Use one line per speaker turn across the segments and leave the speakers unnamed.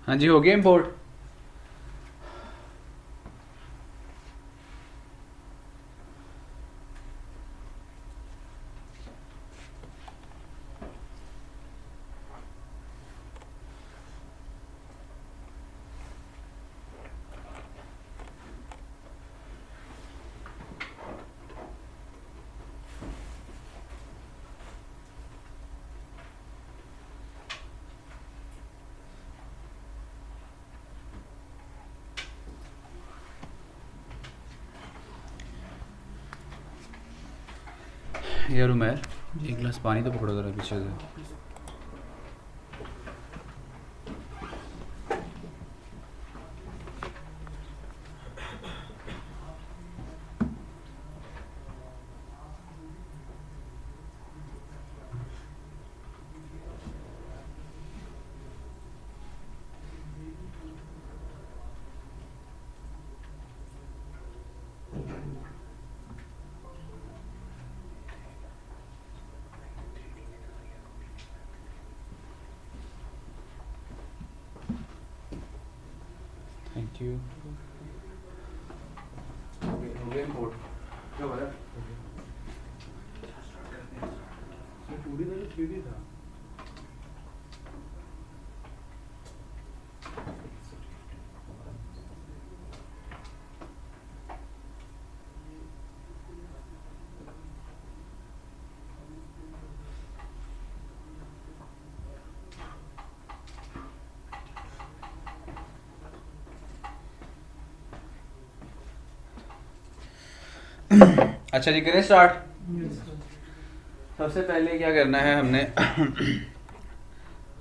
हाँ जी, हो गया इम्पोर्ट। यार उमर, एक गिलास पानी तो पकड़ो जरा पीछे से। Thank you. हो गया इम्पोर्ट। क्या हो रहा है? पूरी तरह ठीक ही था। अच्छा जी, करें स्टार्ट। सबसे पहले क्या करना है हमने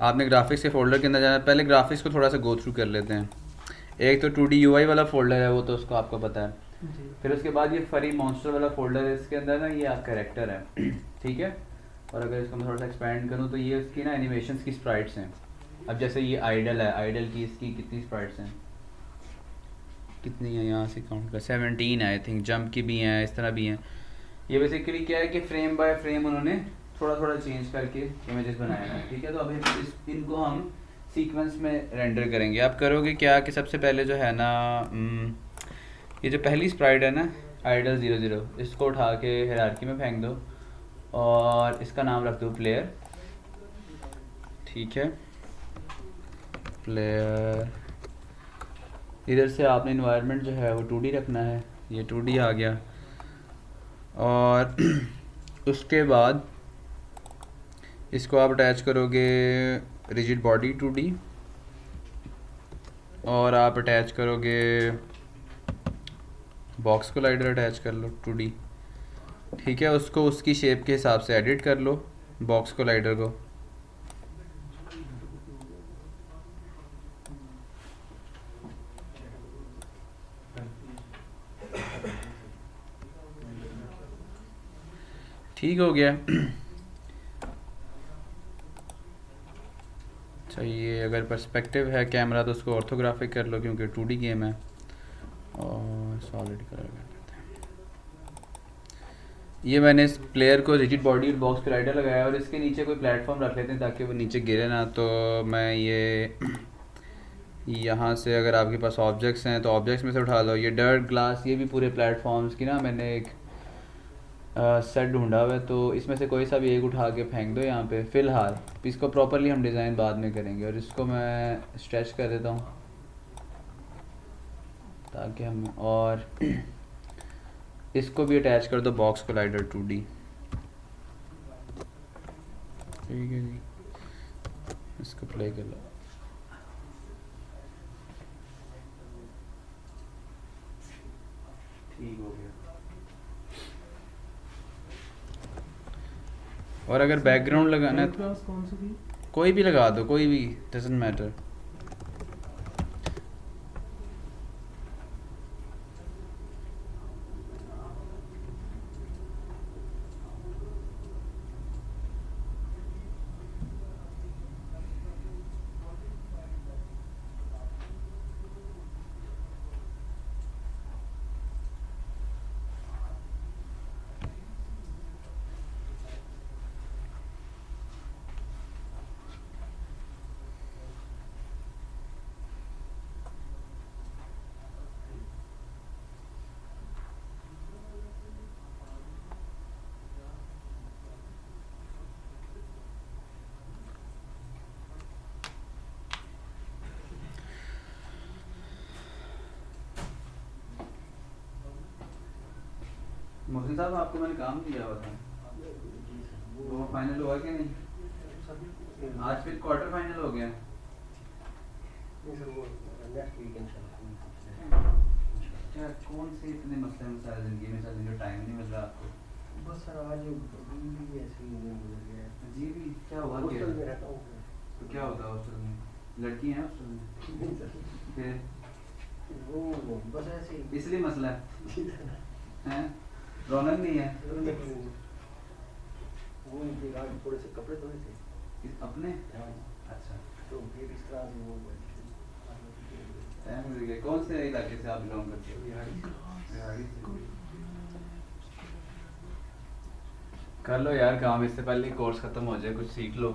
आपने ग्राफिक्स के फोल्डर के अंदर जाना है। पहले ग्राफिक्स को थोड़ा सा गो थ्रू कर लेते हैं। एक तो 2D UI वाला फोल्डर है, वो तो उसको आपको पता है। फिर उसके बाद ये फरी मॉन्स्टर वाला फोल्डर है, इसके अंदर ना ये आप कैरेक्टर है ठीक है। और अगर इसको मैं थोड़ा सा एक्सपेंड करूँ तो ये उसकी ना एनिमेशंस की स्प्राइट्स हैं। अब जैसे ये आइडल है, आइडल की इसकी कितनी स्प्राइट्स हैं, कितनी है यहाँ से काउंट कर, 17 है आई थिंक। जंप की भी हैं, इस तरह भी हैं। ये बेसिकली क्या है कि फ्रेम बाय फ्रेम उन्होंने थोड़ा थोड़ा चेंज करके इमेजेस बनाया है, ठीक है। तो अभी इनको हम सीक्वेंस में रेंडर करेंगे। आप करोगे क्या कि सबसे पहले जो है ना ये जो पहली स्प्राइट है ना आइडल 00, इसको उठा के हायरार्की में फेंक दो और इसका नाम रख दो प्लेयर, ठीक है। प्लेयर, इधर से आपने इन्वायरमेंट जो है वो 2D रखना है, ये 2D आ गया। और उसके बाद इसको आप अटैच करोगे रिजिड बॉडी 2D, और आप अटैच करोगे बॉक्स कोलाइडर, अटैच कर लो 2D, ठीक है। उसको उसकी शेप के हिसाब से एडिट कर लो बॉक्स कोलाइडर को। ठीक हो गया। चाहिए अगर पर्सपेक्टिव है कैमरा तो उसको ऑर्थोग्राफिक कर लो क्योंकि 2D गेम है। और सॉलिड कलर कर देते हैं। ये मैंने इस प्लेयर को रिजिड बॉडी और बॉक्स कोलाइडर लगाया और इसके नीचे कोई प्लेटफॉर्म रख लेते हैं ताकि वो नीचे गिरे ना। तो मैं ये यहाँ से अगर आपके पास ऑब्जेक्ट्स हैं तो ऑब्जेक्ट्स में से उठा लो। ये डर्ट ग्लास, ये भी पूरे प्लेटफॉर्म्स की ना मैंने एक सेट ढूंढा हुआ है, तो इसमें से कोई सा भी एक उठा के फेंक दो यहाँ पे फ़िलहाल। इसको प्रॉपरली हम डिज़ाइन बाद में करेंगे। और इसको मैं स्ट्रेच कर देता हूँ ताकि हम, और इसको भी अटैच कर दो बॉक्स कोलाइडर 2D, ठीक है जी। इसको प्ले कर लो। ठीक हो गया। और अगर बैकग्राउंड लगाना है तो
क्लास कौन सी थी?
कोई भी लगा दो, कोई भी, डजंट मैटर। मोहसिन साहब आपको मैंने काम दिया हुआ था, वो फाइनल हुआ कि नहीं? आज फिर क्वार्टर फाइनल हो गया। क्या कौन से इतने मसले मसाइल जिंदगी में सर, जो टाइम नहीं मिल रहा आपको?
बस सर आज भी ऐसे ही गुजर गया है।
जी भी क्या हुआ?
हॉस्टल में रहता हूँ
तो क्या होता है हॉस्टल में? लड़की हैं हॉस्टल में?
नहीं सर,
फिर
वो बस ऐसे ही
इसलिए मसला है? रौनक नहीं है?
वो उनके आज थोड़े से कपड़े धोए थे
अपने?
हाँ,
अच्छा,
तो फिर इस तरह से वो
टाइम मिल गया। कौन से इलाके से आप बिलोंग करते हो? बिहारी से। कर लो यार काम, इससे पहले कोर्स खत्म हो जाए, कुछ सीख लो।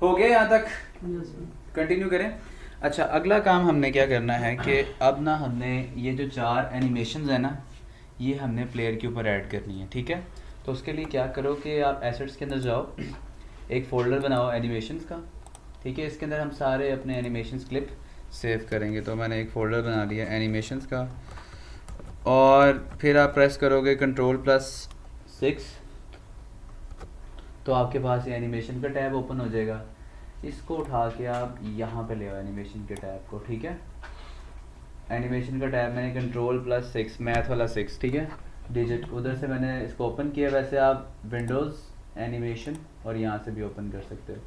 हो गया यहाँ तक? कंटिन्यू करें। अच्छा, अगला काम हमने क्या करना है कि अब ना हमने ये जो 4 एनिमेशंस है ना, ये हमने प्लेयर के ऊपर ऐड करनी है, ठीक है? तो उसके लिए क्या करो कि आप एसेट्स के अंदर जाओ, एक फ़ोल्डर बनाओ एनिमेशंस का, ठीक है? इसके अंदर हम सारे अपने एनिमेशंस क्लिप सेव करेंगे। तो मैंने एक फ़ोल्डर बना लिया एनिमेशंस का, और फिर आप प्रेस करोगे Ctrl+6, तो आपके पास ये एनिमेशन का टैब ओपन हो जाएगा। इसको उठा के आप यहाँ पे ले आओ एनिमेशन के टैब को, ठीक है? एनिमेशन का टैब मैंने Ctrl+6, मैथ वाला 6, ठीक है, डिजिट, उधर से मैंने इसको ओपन किया। वैसे आप विंडोज़ एनिमेशन और यहाँ से भी ओपन कर सकते हो।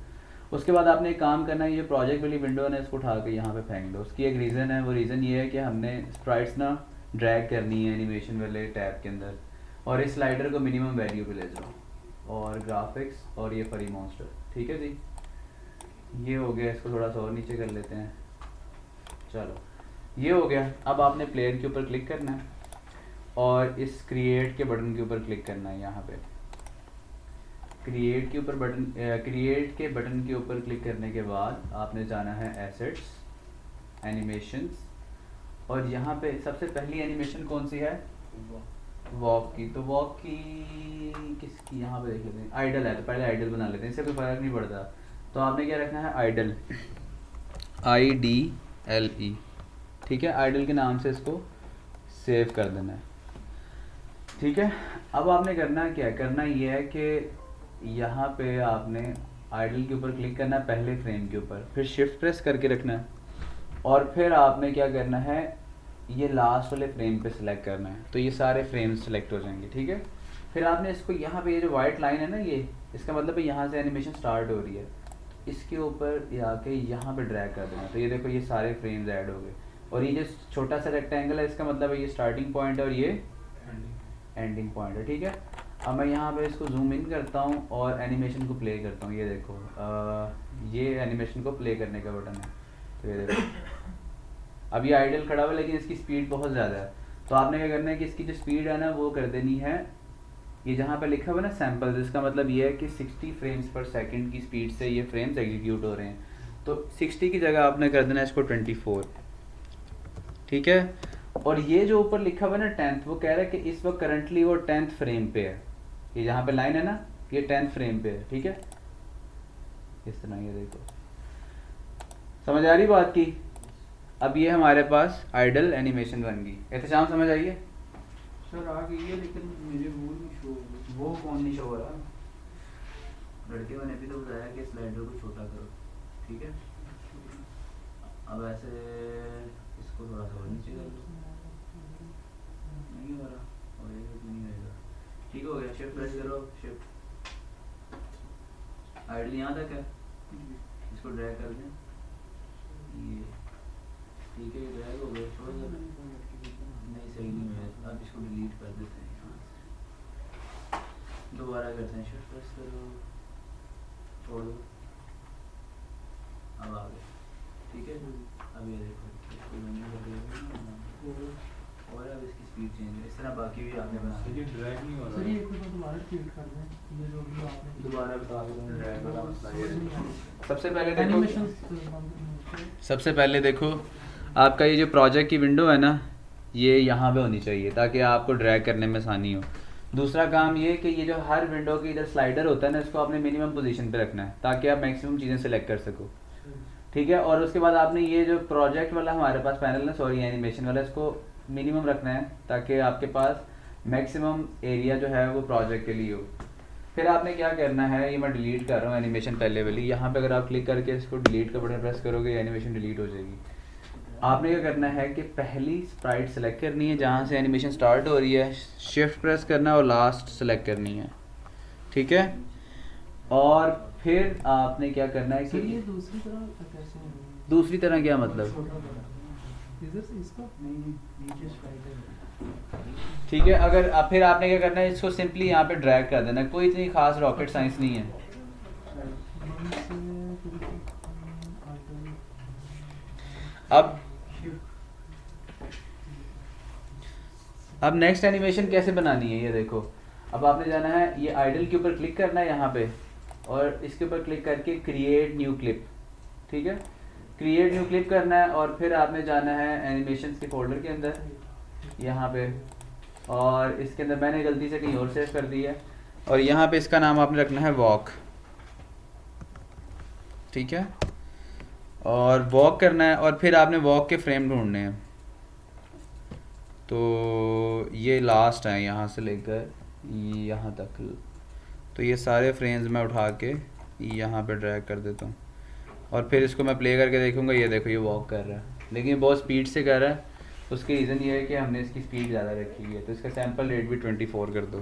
उसके बाद आपने एक काम करना है, ये प्रोजेक्ट वाली विंडो है ना, इसको उठा के यहाँ पे फेंक दो। उसकी एक रीज़न है, वो रीज़न ये है कि हमने स्प्राइट्स ना ड्रैग करनी है एनिमेशन वाले टैब के अंदर, और इस स्लाइडर को मिनिमम वैल्यू पे ले जाओ, और ग्राफिक्स और ये फरी मॉन्स्टर, ठीक है जी? ये हो गया। इसको थोड़ा सा और नीचे कर लेते हैं। चलो, ये हो गया। अब आपने प्लेयर के ऊपर क्लिक करना है और इस क्रिएट के बटन के ऊपर क्लिक करना है। यहाँ पे क्रिएट के बटन के ऊपर क्लिक करने के बाद आपने जाना है एसेट्स, एनिमेशंस, और यहाँ पे सबसे पहली एनिमेशन कौन सी है? वॉक की। तो वॉक की किसकी, यहाँ पे देख लेते हैं। आइडल है तो पहले आइडल बना लेते हैं, इससे कोई फ़र्क नहीं पड़ता। तो आपने क्या रखना है? आइडल, IDLE, ठीक है? आइडल के नाम से इसको सेव कर देना है, ठीक है? अब आपने करना क्या है? करना ये है कि यहाँ पे आपने आइडल के ऊपर क्लिक करना है, पहले फ्रेम के ऊपर, फिर शिफ्ट प्रेस करके रखना है, और फिर आपने क्या करना है? ये लास्ट वाले फ्रेम पे सिलेक्ट करना है, तो ये सारे फ्रेम्स सिलेक्ट हो जाएंगे, ठीक है? फिर आपने इसको यहाँ पे, ये जो वाइट लाइन है ना, ये इसका मतलब है यहाँ से एनिमेशन स्टार्ट हो रही है, इसके ऊपर आके यहाँ पे ड्रैग कर देना। तो ये देखो, ये सारे फ्रेम्स ऐड हो गए, और ये जो छोटा सा रेक्टेंगल है, इसका मतलब है ये स्टार्टिंग पॉइंट है और ये एंडिंग पॉइंट है, ठीक है? अब मैं यहाँ पे इसको जूम इन करता हूँ और एनिमेशन को प्ले करता हूँ। ये देखो, ये एनिमेशन को प्ले करने का बटन है। तो ये देखो, अब ये आइडल खड़ा हुआ है, लेकिन इसकी स्पीड बहुत ज़्यादा है। तो आपने क्या करना है कि इसकी जो स्पीड है ना, वो कर देनी है, ये जहाँ पे लिखा हुआ है ना सैम्पल, इसका मतलब ये है कि 60 फ्रेम्स पर सेकंड की स्पीड से ये फ्रेम्स एग्जीक्यूट हो रहे हैं। तो 60 की जगह आपने कर देना है इसको 24, ठीक है? और ये जो ऊपर लिखा हुआ है ना 10th, वो कह रहा है कि इस वक्त करंटली वो 10th फ्रेम पे है। ये जहाँ पे लाइन है ना, ये 10th फ्रेम पे है, ठीक है? इस तरह ये देखो, समझ आ रही बात की? अब ये हमारे पास आइडल एनिमेशन बन गई। एहतशाम समझ आइए?
सर आ गई है, लेकिन मेरे वो नहीं शो हो रहा।
वो कौन नहीं शो हो रहा? लड़के मैंने अभी तो बताया कि स्लाइडर को छोटा करो, ठीक है? अब ऐसे इसको थोड़ा सा और नीचे कर लो, नहीं हो रहा, होएगा कि नहीं होएगा, ठीक हो गया। शिफ्ट प्रेस करो, शिफ्ट आइडल यहाँ तक है, इसको ड्रैग कर दें, ये ठीक है, ये ड्रैग हो गया, छोड़ दो, नहीं सही नहीं हुआ, अब इसको डिलीट कर देते हैं यहाँ से, दोबारा करते हैं, शिफ्ट प्रेस करो, छोड़ दो, अब आ गया, ठीक है। अब ये देखो इसको मैंने कर दिया और अब इसकी स्पीड चेंज है, इस तरह बाकी भी आपने बना
सर ये ड्रैग नहीं हो रहा
सर ये एक बार दोबारा रिपीट कर दें, ये जो भी आपने
दोबारा बता दो ड्रैग वाला मसला ये
नहीं
है।
आ
सबसे पहले
रहा।
देखो,
एनिमेशन
सबसे पहले देखो आपका ये जो प्रोजेक्ट की विंडो है ना, ये यहाँ पे होनी चाहिए ताकि आपको ड्रैग करने में आसानी हो। दूसरा काम ये कि ये जो हर विंडो की इधर स्लाइडर होता है ना, इसको आपने मिनिमम पोजीशन पे रखना है ताकि आप मैक्सिमम चीज़ें सेलेक्ट कर सको, ठीक है। और उसके बाद आपने ये जो प्रोजेक्ट वाला हमारे पास पैनल है, सॉरी एनिमेशन वाला, इसको मिनिमम रखना है ताकि आपके पास मैक्सिमम एरिया जो है वो प्रोजेक्ट के लिए हो। फिर आपने क्या करना है, ये मैं डिलीट कर रहा हूँ एनिमेशन पहले वाली, यहाँ पे अगर आप क्लिक करके इसको डिलीट का बटन प्रेस करोगे एनिमेशन डिलीट हो जाएगी। आपने क्या करना है कि पहली स्प्राइट सेलेक्ट करनी है जहाँ से एनिमेशन स्टार्ट हो रही है, शिफ्ट प्रेस करना है और लास्ट सेलेक्ट करनी है, ठीक है। और फिर आपने क्या करना है
सर ये
कि
दूसरी तरह कैसे है?
दूसरी तरह क्या मतलब,
छोटा बड़ा। इधर से इसको नहीं नीचे स्लाइडर।
ठीक है। अगर आप फिर आपने क्या करना है, इसको सिंपली यहाँ पे ड्रैग कर देना, कोई इतनी खास रॉकेट साइंस नहीं है। अब नेक्स्ट एनिमेशन कैसे बनानी है ये देखो। अब आपने जाना है, ये आइडल के ऊपर क्लिक करना है यहाँ पे और इसके ऊपर क्लिक करके क्रिएट न्यू क्लिप, ठीक है। क्रिएट न्यू क्लिप करना है और फिर आपने जाना है एनिमेशंस के फोल्डर के अंदर यहाँ पे, और इसके अंदर मैंने गलती से कहीं और सेव कर दी है, और यहाँ पे इसका नाम आपने रखना है वॉक, ठीक है। और वॉक करना है और फिर आपने वॉक के फ्रेम ढूंढने हैं, तो ये लास्ट है यहाँ से लेकर यहाँ तक, तो ये सारे फ्रेम्स मैं उठा के यहाँ पे ड्रैग कर देता हूँ और फिर इसको मैं प्ले करके देखूँगा। ये देखो ये वॉक कर रहा है, लेकिन बहुत स्पीड से कर रहा है। उसकी रीज़न ये है कि हमने इसकी स्पीड ज़्यादा रखी हुई है, तो इसका सैंपल रेट भी 24 कर दो।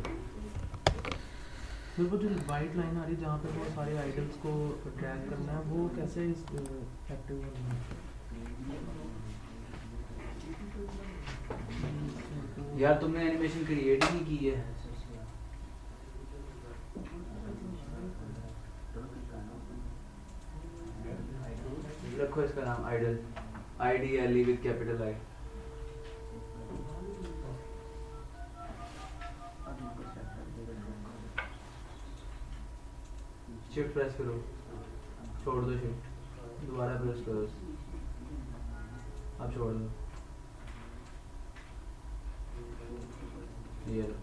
फिर वो जो वाइट लाइन आ रही है जहाँ पे वो सारे आइटम्स को ड्रैग करना है, वो कैसे एक्टिव होना है?
यार तुमने एनिमेशन क्रिएट ही नहीं की है। रखो इसका नाम idle, IDLE with capital I. Shift press करो, छोड़ दो शिफ्ट, दोबारा प्रेस करो, अब छोड़ दो, ये लो,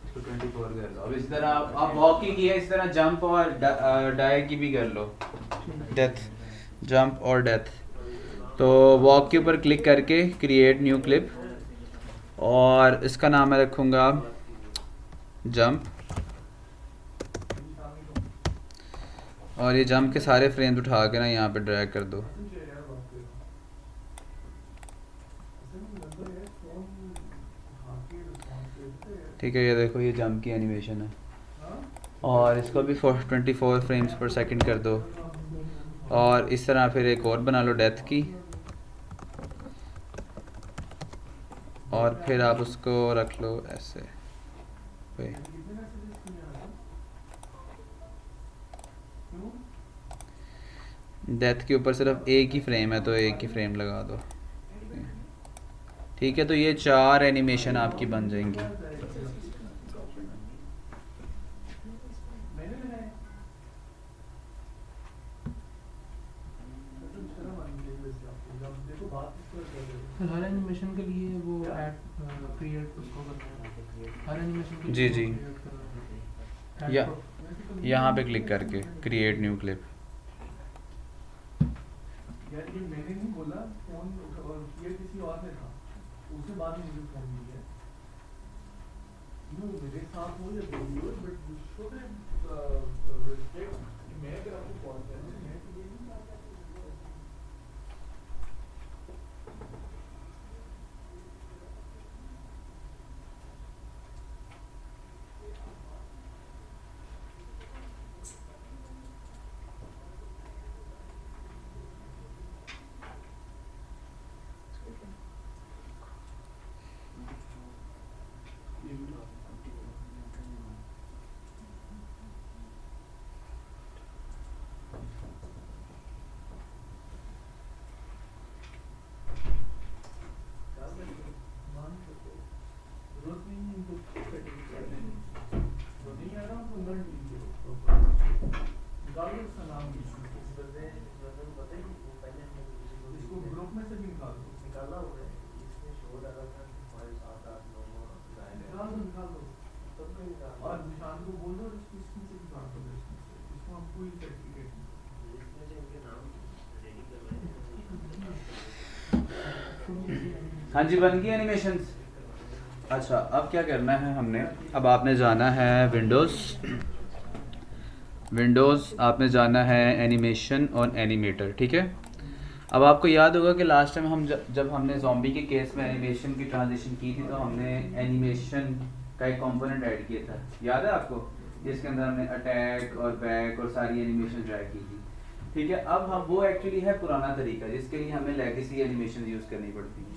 इसको 24 कर लो। अब इस तरह आप वॉक की है, इस तरह जंप और डाई की भी कर लो, डेथ, जंप और डेथ। तो वॉक के ऊपर क्लिक करके क्रिएट न्यू क्लिप, और इसका नाम मैं रखूँगा जंप, और ये जंप के सारे फ्रेम्स उठा के ना यहाँ पे ड्रैग कर दो। ठीक है, ये देखो ये जंप की एनिमेशन है, और इसको भी 24 फ्रेम्स पर सेकंड कर दो, और इस तरह फिर एक और बना लो डेथ की, और फिर आप उसको रख लो ऐसे पे। डेथ के ऊपर सिर्फ एक ही फ्रेम है तो एक ही फ्रेम लगा दो, ठीक है। तो ये 4 एनिमेशन आपकी बन जाएंगी।
हर एनिमेशन के लिए वो ऐड क्रिएट उसको करना है, हर एनिमेशन के
जी
लिए
जी,
create करना है।
या यहाँ पे क्लिक करके क्रिएट न्यू क्लिप।
यार ये मैंने नहीं बोला, फोन ये किसी और ने था, उसके बाद में मुझे फोन मिल गया। मेरे साथ हो या video, but you should respect कि मैं अगर आपको कॉल करूं, मैं तो ये नहीं चाहता कि
हाँ जी, बन गई एनिमेशंस। अच्छा, अब क्या करना है हमने, अब आपने जाना है विंडोज़ आपने जाना है एनिमेशन और एनिमेटर, ठीक है। अब आपको याद होगा कि लास्ट टाइम हम जब हमने ज़ॉम्बी के केस में एनिमेशन की ट्रांजिशन की थी, तो हमने एनिमेशन का एक कंपोनेंट ऐड किया था, याद है आपको, जिसके अंदर हमने अटैक और बैक और सारी एनिमेशन ड्रैग की थी, ठीक है। अब हम वो एक्चुअली है पुराना तरीका, जिसके लिए हमें लेगेसी एनिमेशन यूज़ करनी पड़ती है।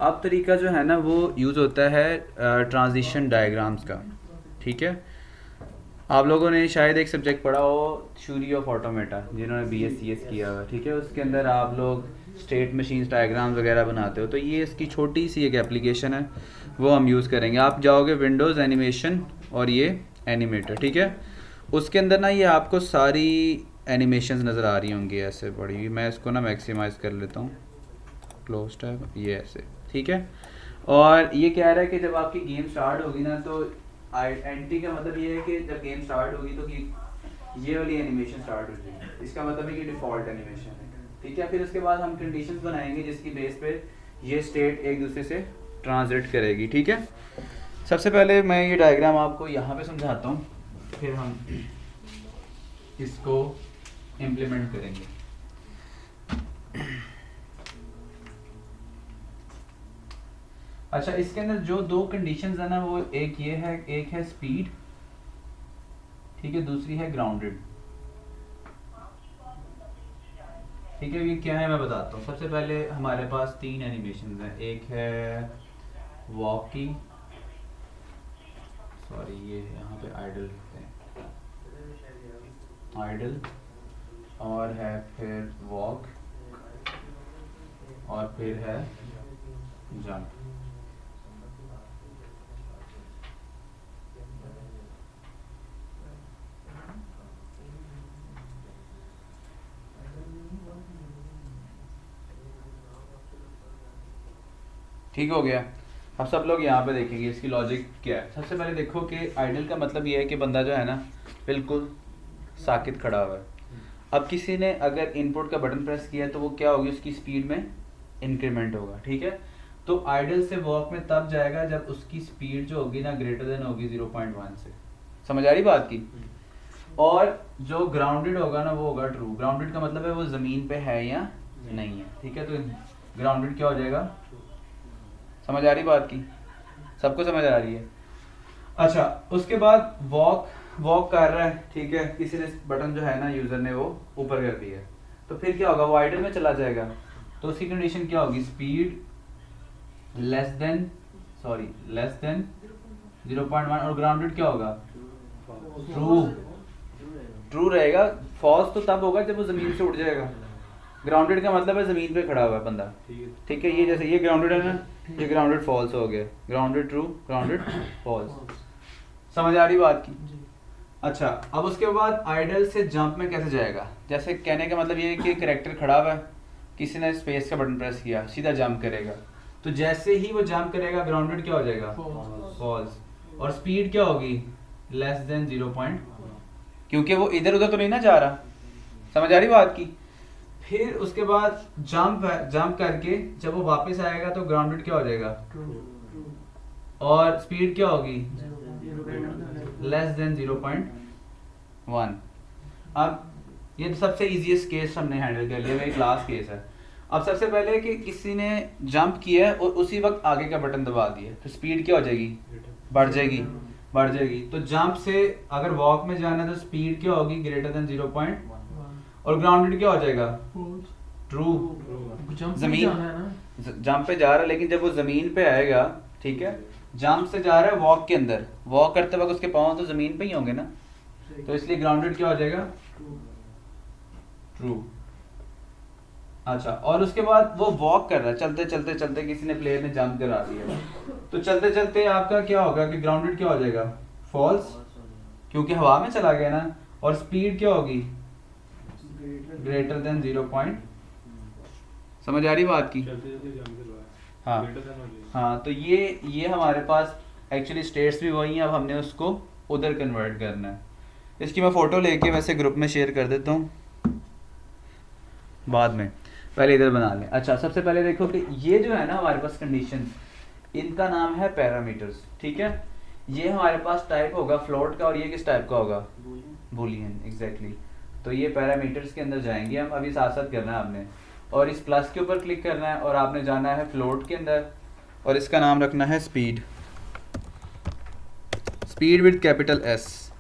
अब तरीका जो है ना वो यूज़ होता है ट्रांजिशन डायग्राम्स का, ठीक है। आप लोगों ने शायद एक सब्जेक्ट पढ़ा हो, थ्योरी ऑफ ऑटोमेटा, जिन्होंने BSc किया हुआ, ठीक है। उसके अंदर आप लोग स्टेट मशीन्स डायग्राम्स वगैरह बनाते हो, तो ये इसकी छोटी सी एक एप्लीकेशन है, वो हम यूज़ करेंगे। आप जाओगे विंडोज़ एनिमेशन और ये एनिमेटर, ठीक है। उसके अंदर ना ये आपको सारी एनिमेशंस नज़र आ रही होंगी ऐसे पड़ी हुई। मैं इसको ना मैक्सिमाइज़ कर लेता हूँ, क्लोज टैब, ये ऐसे, ठीक है। और ये कह रहा है कि जब आपकी गेम स्टार्ट होगी ना, तो एंटी का मतलब ये है कि जब गेम स्टार्ट होगी तो कि ये वाली एनिमेशन स्टार्ट हो जाएगी, इसका मतलब है कि डिफ़ॉल्ट एनिमेशन है, ठीक है। फिर उसके बाद हम कंडीशंस बनाएंगे जिसकी बेस पे ये स्टेट एक दूसरे से ट्रांजिट करेगी, ठीक है। सबसे पहले मैं ये डायग्राम आपको यहाँ पे समझाता हूँ, फिर हम इसको इम्प्लीमेंट करेंगे। अच्छा, इसके अंदर जो दो कंडीशंस है ना, वो एक ये है, एक है स्पीड, ठीक है, दूसरी है ग्राउंडेड, ठीक है। ये क्या है मैं बताता हूँ। सबसे पहले हमारे पास 3 एनिमेशंस हैं, एक है वॉकिंग, सॉरी ये यहाँ पे आइडल लिखते हैं, आइडल, और है फिर वॉक, और फिर है जंप। ठीक हो गया। अब सब लोग यहाँ पे देखेंगे इसकी लॉजिक क्या है। सबसे पहले देखो कि आइडल का मतलब ये है कि बंदा जो है ना बिल्कुल साकित खड़ा हुआ है। अब किसी ने अगर इनपुट का बटन प्रेस किया तो वो क्या होगी, उसकी स्पीड में इंक्रीमेंट होगा, ठीक है। तो आइडल से वॉक में तब जाएगा जब उसकी स्पीड जो होगी ना ग्रेटर देन होगी 0.1 से। समझ आ रही बात की। और जो ग्राउंडेड होगा ना वो होगा ट्रू। ग्राउंडेड का मतलब है वो ज़मीन पे है या नहीं है, ठीक है। तो ग्राउंडेड क्या हो जाएगा, समझ आ रही बात की, सबको समझ आ रही है। अच्छा, उसके बाद वॉक कर रहा है, ठीक है, किसी ने बटन जो है ना यूजर ने वो ऊपर कर दिया, तो फिर क्या होगा, वो आइडल में चला जाएगा। तो उसकी कंडीशन क्या होगी, स्पीड लेस देन 0.1, और ग्राउंडेड क्या होगा, ट्रू रहेगा। फॉल्स तो तब होगा जब वो जमीन से उठ जाएगा। ग्राउंडेड का मतलब है जमीन पे खड़ा हुआ है बंदा, ठीक है। ये जैसे ये ग्राउंडेड है ना, ये ग्राउंडेड फॉल्स हो गया, ग्राउंडेड ट्रू, ग्राउंडेड फॉल्स। समझ आ रही बात की। अच्छा, अब उसके बाद आइडल से जंप में कैसे जाएगा, जैसे कहने का मतलब ये है कि कैरेक्टर खड़ा हुआ है, किसी ने स्पेस का बटन प्रेस किया, सीधा जंप करेगा। तो जैसे ही वो जंप करेगा ग्राउंडेड क्या हो जाएगा, फॉल्स, और स्पीड क्या होगी, लेस देन 0.1, क्योंकि वो इधर उधर तो नहीं ना जा रहा। समझ आ रही बात की। फिर उसके बाद जंप करके जब वो वापस आएगा तो ग्राउंडेड क्या हो जाएगा, और स्पीड क्या होगी, लेस देन 0.1। अब ये सबसे इजीएस्ट केस हमने हैंडल कर लिया, ये क्लास केस है। अब सबसे पहले कि किसी ने जंप किया है और उसी वक्त आगे का बटन दबा दिया, तो स्पीड क्या हो जाएगी, बढ़ जाएगी। तो जंप से अगर वॉक में जाना है तो स्पीड क्या होगी, ग्रेटर देन 0.1, और ग्राउंडेड क्या हो जाएगा, ट्रू। जंप पे जा रहा है, लेकिन जब वो जमीन पे आएगा, ठीक है, जंप से जा रहा है वॉक के अंदर, वॉक करते वक्त उसके पाँव तो जमीन पे ही होंगे ना, तो इसलिए ग्राउंडेड क्या हो जाएगा, ट्रू। अच्छा, और उसके बाद वो वॉक कर रहा है, चलते किसी ने प्लेयर ने जंप करा दिया, तो चलते आपका क्या होगा कि ग्राउंडेड क्या हो जाएगा, फॉल्स, क्योंकि हवा में चला गया ना, और स्पीड क्या होगी, ग्रेटर देन 0. समझ आ रही बात की। हाँ, तो ये हमारे पास एक्चुअली स्टेट्स भी वही हैं, अब हमने उसको उधर कन्वर्ट करना है। इसकी मैं फ़ोटो लेके वैसे ग्रुप में शेयर कर देता हूँ बाद में। पहले इधर बना लें। अच्छा, सबसे पहले देखो कि ये जो है ना हमारे पास कंडीशन, इनका नाम है पैरामीटर्स, ठीक है। ये हमारे पास टाइप होगा फ्लोट का, और ये किस टाइप का होगा, बूलियन, एग्जैक्टली। तो ये पैरामीटर्स के अंदर जाएंगे हम, अभी साथ साथ करना है आपने, और इस प्लस के ऊपर क्लिक करना है और आपने जाना है फ्लोट के अंदर, और इसका नाम रखना है speed, speed with capital S.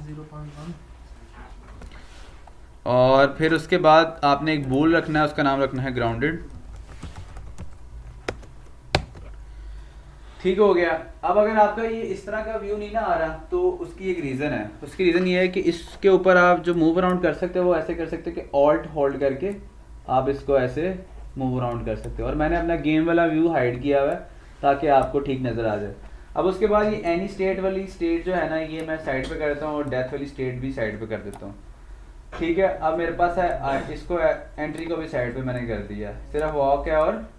0.1।
और फिर उसके बाद आपने एक बूल रखना है, उसका नाम रखना है ग्राउंडेड। ठीक हो गया। अब अगर आपका ये इस तरह का व्यू नहीं ना आ रहा, तो उसकी एक रीज़न है। उसकी रीज़न ये है कि इसके ऊपर आप जो मूव अराउंड कर सकते हो वो ऐसे कर सकते हो कि ऑल्ट होल्ड करके आप इसको ऐसे मूव अराउंड कर सकते हो। और मैंने अपना गेम वाला व्यू हाइड किया हुआ है ताकि आपको ठीक नज़र आ जाए। अब उसके बाद ये एनी स्टेट वाली स्टेट जो है ना, ये मैं साइड पे कर देता हूँ, और डेथ वाली स्टेट भी साइड पे कर देता हूँ। ठीक है, अब मेरे पास है इसको एंट्री को भी साइड पे मैंने कर दिया, सिर्फ वॉक है और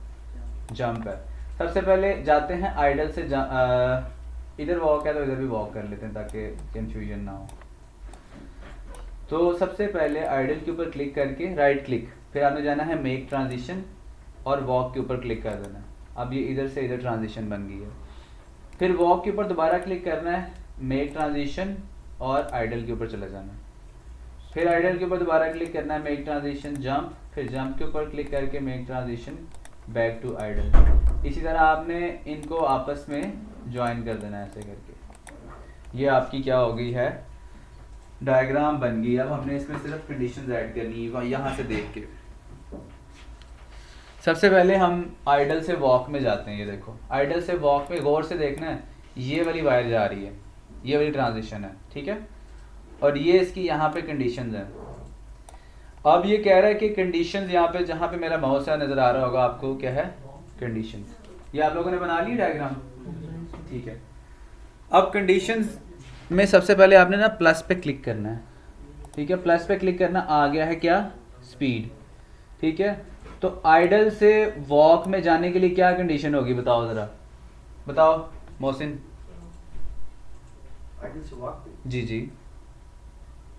जंप है। सबसे पहले जाते हैं आइडल से इधर वॉक है तो इधर भी वॉक कर लेते हैं ताकि कंफ्यूजन ना हो। तो सबसे पहले आइडल के ऊपर क्लिक करके राइट क्लिक, फिर आपने जाना है मेक ट्रांजिशन और वॉक के ऊपर क्लिक कर देना। अब ये इधर से इधर ट्रांजिशन बन गई है। फिर वॉक के ऊपर दोबारा क्लिक करना है, मेक ट्रांजिशन और आइडल के ऊपर चला जाना है। फिर आइडल के ऊपर दोबारा क्लिक करना है, मेक ट्रांजिशन जंप, फिर जंप के ऊपर क्लिक करके make transition back to idle. इसी तरह आपने इनको आपस में ज्वाइन कर देना है ऐसे करके। ये आपकी क्या हो गई है, डायग्राम बन गई। अब हमने इसमें सिर्फ कंडीशंस ऐड करनी है यहाँ से देख के। सबसे पहले हम आइडल से वॉक में जाते हैं। ये देखो, आइडल से वॉक में गौर से देखना है, ये वाली वायर जा रही है, ये वाली ट्रांजिशन है, ठीक है। और ये इसकी यहाँ पे कंडीशंस हैं। अब ये कह रहा है कि कंडीशंस यहाँ पे, जहाँ पे मेरा माउस है नज़र आ रहा होगा आपको, क्या है कंडीशंस। ये आप लोगों ने बना ली डायग्राम, ठीक है। अब कंडीशंस में सबसे पहले आपने ना प्लस पे क्लिक करना है, ठीक है। प्लस पे क्लिक करना, आ गया है क्या, स्पीड, ठीक है। तो आइडल से वॉक में जाने के लिए क्या कंडीशन होगी, बताओ ज़रा, बताओ मोहसिन।
आइडल से वॉक
जी जी,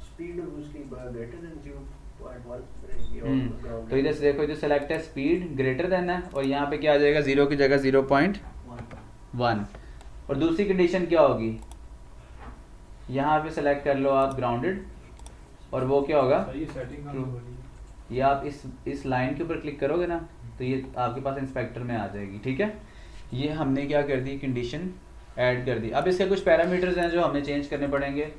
स्पीड उसकी ग्रेटर देन 0.1 रहेगी और ग्राउंड
तो इधर से देखो, इधर सेलेक्ट है स्पीड ग्रेटर देन है, और यहाँ पे क्या आ जाएगा, 0 की जगह 0.1। और दूसरी कंडीशन क्या होगी, यहाँ पे सेलेक्ट कर लो आप ग्राउंडेड, और वो क्या होगा,
सही सेटिंग
True. ये आप इस लाइन के ऊपर क्लिक करोगे ना, तो ये आपके पास इंस्पेक्टर में आ जाएगी, ठीक है। ये हमने क्या कर दी, कंडीशन ऐड कर दी। अब इसके कुछ पैरामीटर्स हैं जो हमें चेंज करने पड़ेंगे।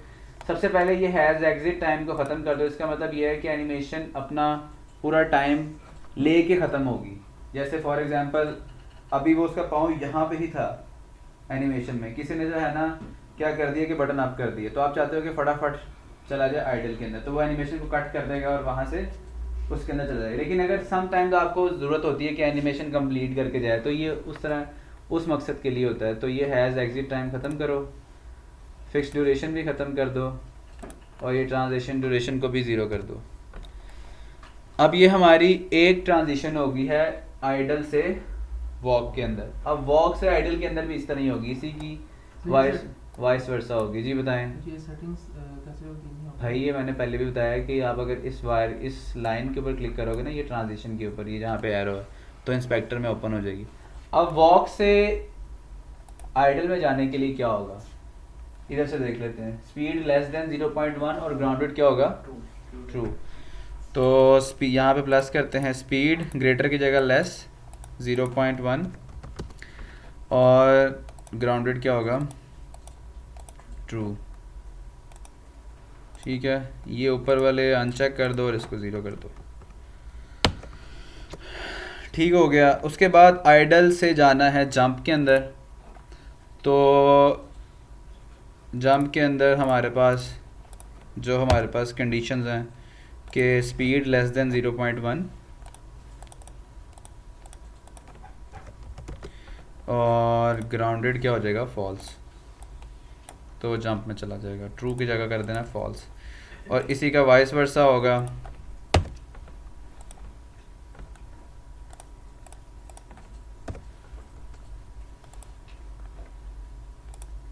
सबसे पहले ये हैज़ एग्जिट टाइम को ख़त्म कर दो। इसका मतलब ये है कि एनिमेशन अपना पूरा टाइम ले के ख़त्म होगी। जैसे फॉर एग्जांपल अभी वो उसका पाँव यहाँ पे ही था एनिमेशन में, किसी ने जो है ना क्या कर दिया कि बटन अप कर दिया, तो आप चाहते हो कि फटाफट चला जाए आइडल के अंदर, तो वो एनिमेशन को कट कर देगा और वहाँ से उसके अंदर चला जाएगा। लेकिन अगर सम टाइम तो आपको ज़रूरत होती है कि एनिमेशन कंप्लीट करके जाए, तो ये उस तरह उस मकसद के लिए होता है। तो ये हैज़ एग्जिट टाइम ख़त्म करो, फिक्स ड्यूरेशन भी ख़त्म कर दो, और ये ट्रांजिशन ड्यूरेशन को भी ज़ीरो कर दो। अब ये हमारी एक ट्रांजिशन होगी है आइडल से वॉक के अंदर। अब वॉक से आइडल के अंदर भी इस तरह ही होगी, इसी की वाइस वर्सा होगी। जी बताएं
ये सेटिंग्स कैसे होती हैं
भाई। ये मैंने पहले भी बताया कि आप अगर इस लाइन के ऊपर क्लिक करोगे ना, ये ट्रांजिशन के ऊपर, ये जहाँ पे एरो है, तो इंस्पेक्टर में ओपन हो जाएगी। अब वॉक से आइडल में जाने के लिए क्या होगा, इधर से देख लेते हैं। स्पीड लेस देन 0.1 और ग्राउंडेड क्या होगा, ट्रू। तो यहाँ पे प्लस करते हैं, स्पीड ग्रेटर की जगह लेस 0.1 और ग्राउंडेड क्या होगा, ट्रू। ठीक है, ये ऊपर वाले अनचेक कर दो और इसको ज़ीरो कर दो। ठीक हो गया। उसके बाद आइडल से जाना है जंप के अंदर। तो जंप के अंदर हमारे पास कंडीशंस हैं कि स्पीड लेस देन 0.1 और ग्राउंडेड क्या हो जाएगा, फॉल्स। तो जंप में चला जाएगा, ट्रू की जगह कर देना फॉल्स। और इसी का वाइस वर्सा होगा,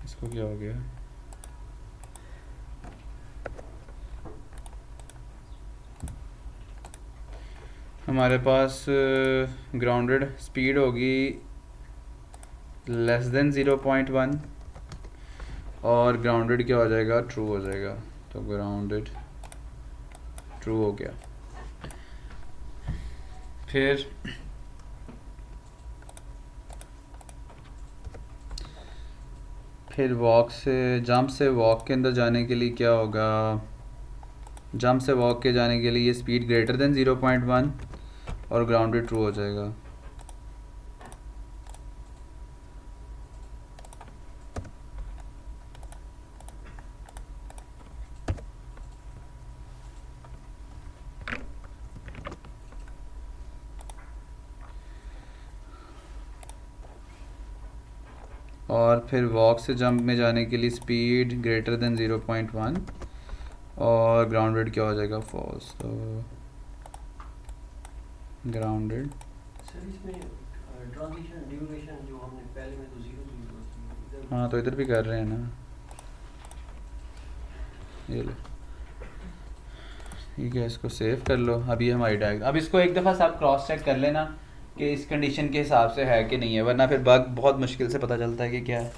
इसको क्या हो गया, हमारे पास ग्राउंडेड स्पीड होगी लेस देन 0.1 और ग्राउंडेड क्या हो जाएगा, ट्रू हो जाएगा। तो ग्राउंडेड ट्रू हो गया। फिर वॉक से जंप से वॉक के अंदर जाने के लिए क्या होगा, जंप से वॉक के जाने के लिए ये स्पीड ग्रेटर देन 0.1 और ग्राउंडेड ट्रू हो जाएगा। और फिर वॉक से जंप में जाने के लिए स्पीड ग्रेटर देन 0.1 और ग्राउंडेड क्या हो जाएगा, फॉल्स। तो ग्राउंडेड
सर इसमें ट्रांजिशन ड्यूरेशन जो हमने पहले में तो 0 थी,
हाँ तो इधर भी कर रहे हैं ना, ये लो ठीक है, इसको सेव कर लो। अभी हमारी डायग, अब इसको एक दफ़ा सब क्रॉस चेक कर लेना कि इस कंडीशन के हिसाब से है कि नहीं है, वरना फिर बग बहुत मुश्किल से पता चलता है कि क्या है।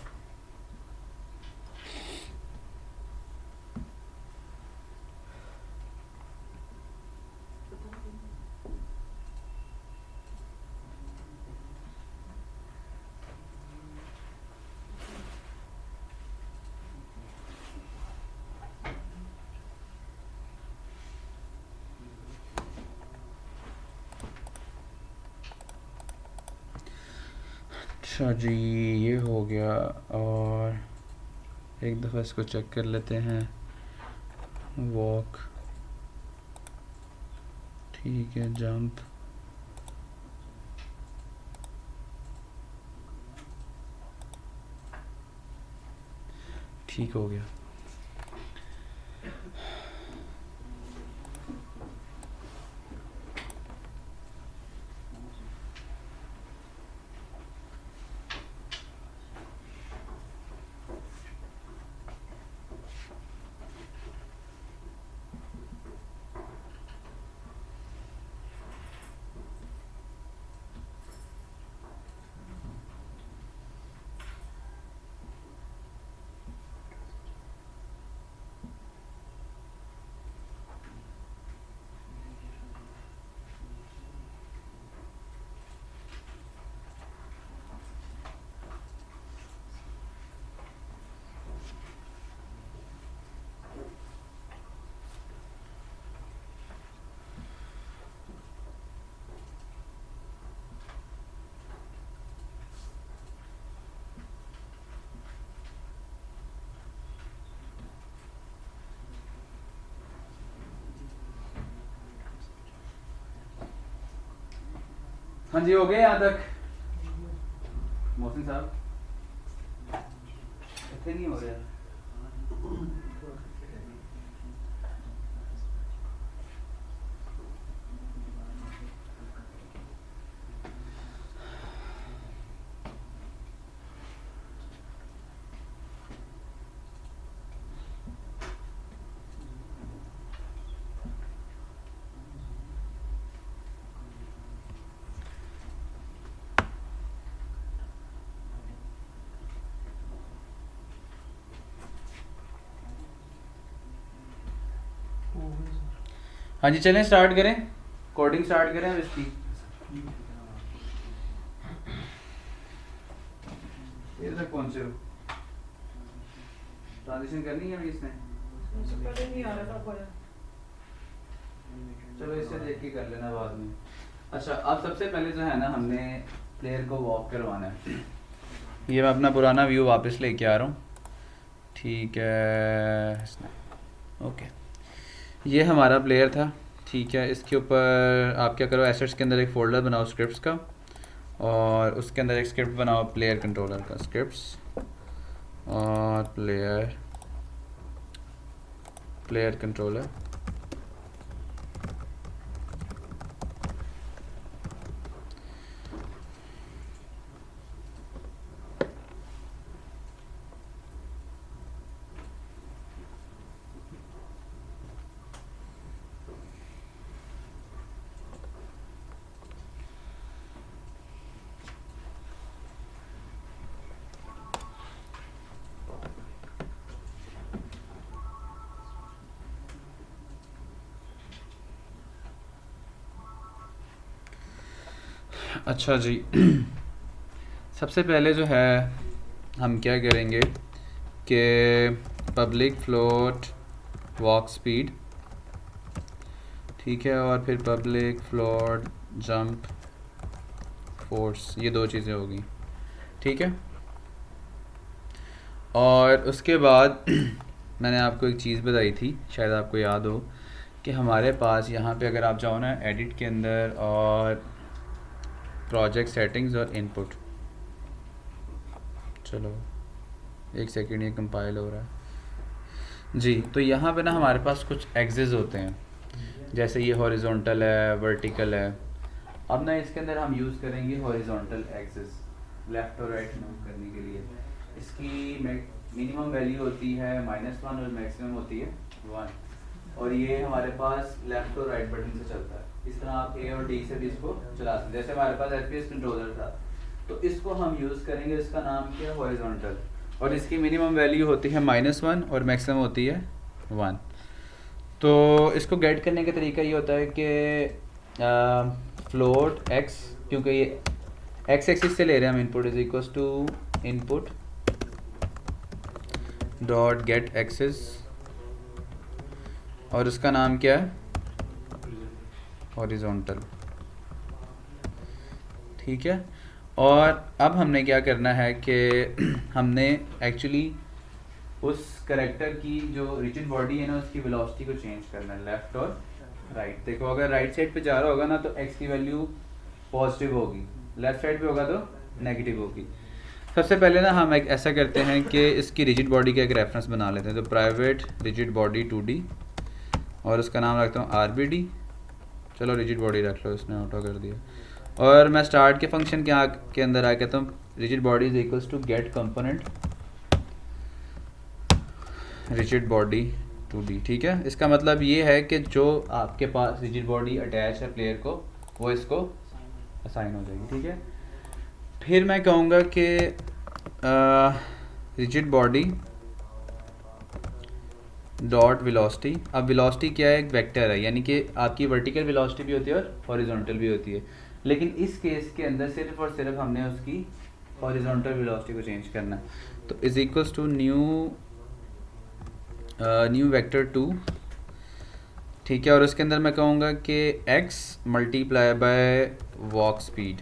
अच्छा जी, ये हो गया। और एक दफ़ा इसको चेक कर लेते हैं, वॉक ठीक है, जंप ठीक हो गया। हाँ जी, हो गए यहाँ तक मोहसिन साहब? इतने नहीं हो रहे हैं। हाँ जी, चलें स्टार्ट करें, कोडिंग स्टार्ट करें अब इसकी। ये तक पहुंचे हो, ट्रांजिशन करनी है अभी इसने,
नहीं आ रहा था।
चलो इससे देख के कर लेना बाद में। अच्छा, अब सबसे पहले जो है ना, हमने प्लेयर को वॉक करवाना है। ये मैं अपना पुराना व्यू वापस लेके आ रहा हूँ, ठीक है। ओके, ये हमारा प्लेयर था, ठीक है। इसके ऊपर आप क्या करो, एसेट्स के अंदर एक फ़ोल्डर बनाओ स्क्रिप्ट्स का, और उसके अंदर एक स्क्रिप्ट बनाओ प्लेयर कंट्रोलर का, स्क्रिप्ट्स और प्लेयर कंट्रोलर। अच्छा जी सबसे पहले जो है हम क्या करेंगे कि पब्लिक फ्लोट वॉक स्पीड, ठीक है, और फिर पब्लिक फ्लोट जंप फोर्स, ये दो चीज़ें होगी, ठीक है। और उसके बाद मैंने आपको एक चीज़ बताई थी, शायद आपको याद हो, कि हमारे पास यहाँ पे अगर आप जाओ ना एडिट के अंदर और प्रोजेक्ट सेटिंग्स और इनपुट, चलो एक सेकेंड ये कंपाइल हो रहा है जी। तो यहाँ पे ना हमारे पास कुछ एक्सिस होते हैं, जैसे ये हॉरिजॉन्टल है, वर्टिकल है। अब ना इसके अंदर हम यूज़ करेंगे हॉरिजॉन्टल एक्सिस, लेफ़्ट और राइट मूव करने के लिए। इसकी मिनिमम वैल्यू होती है -1 और मैक्सिमम होती है 1, और ये हमारे पास लेफ़्ट और राइट बटन से चलता है। इस तरह आप A और D से भी इसको चला सकते हैं, जैसे हमारे पास FPS कंट्रोलर था, तो इसको हम यूज़ करेंगे, इसका नाम क्या है, हॉरिजॉन्टल, और इसकी मिनिमम वैल्यू होती है -1 और मैक्सिमम होती है 1। तो इसको गेट करने का तरीका ये होता है कि फ्लोट x, क्योंकि ये x एक्सिस से ले रहे हैं हम, input is equals to input dot get axis, और उसका नाम क्या है, हॉरिजॉन्टल, ठीक है। और अब हमने क्या करना है कि हमने एक्चुअली उस करेक्टर की जो रिजिड बॉडी है ना, उसकी वेलोसिटी को चेंज करना है, लेफ़्ट और राइट। देखो अगर राइट साइड पे जा रहा होगा ना तो x की वैल्यू पॉजिटिव होगी, लेफ़्ट साइड पे होगा तो नेगेटिव होगी। सबसे पहले ना हम एक ऐसा करते हैं कि इसकी रिजिड बॉडी का एक रेफरेंस बना लेते हैं, तो प्राइवेट रिजिड बॉडी 2D, और उसका नाम रखता हूँ RBD। चलो रिजिड बॉडी रख लो, इसने ऑटो कर दिया। और मैं स्टार्ट के फंक्शन के अंदर आ कहता हूँ rigid body is equals to get component rigid body 2D, ठीक है। इसका मतलब ये है कि जो आपके पास रिजिड बॉडी अटैच है प्लेयर को, वो इसको असाइन हो जाएगी, ठीक है। फिर मैं कहूँगा कि रिजिड बॉडी डॉट वेलोसिटी। अब वेलोसिटी क्या है, एक वेक्टर है, यानी कि आपकी वर्टिकल वेलोसिटी भी होती है और हॉरिजॉन्टल भी होती है, लेकिन इस केस के अंदर सिर्फ और सिर्फ हमने उसकी हॉरिजॉन्टल वेलोसिटी को चेंज करना है। तो is equals to new vector 2, ठीक है। और उसके अंदर मैं कहूँगा कि x multiply by walk speed,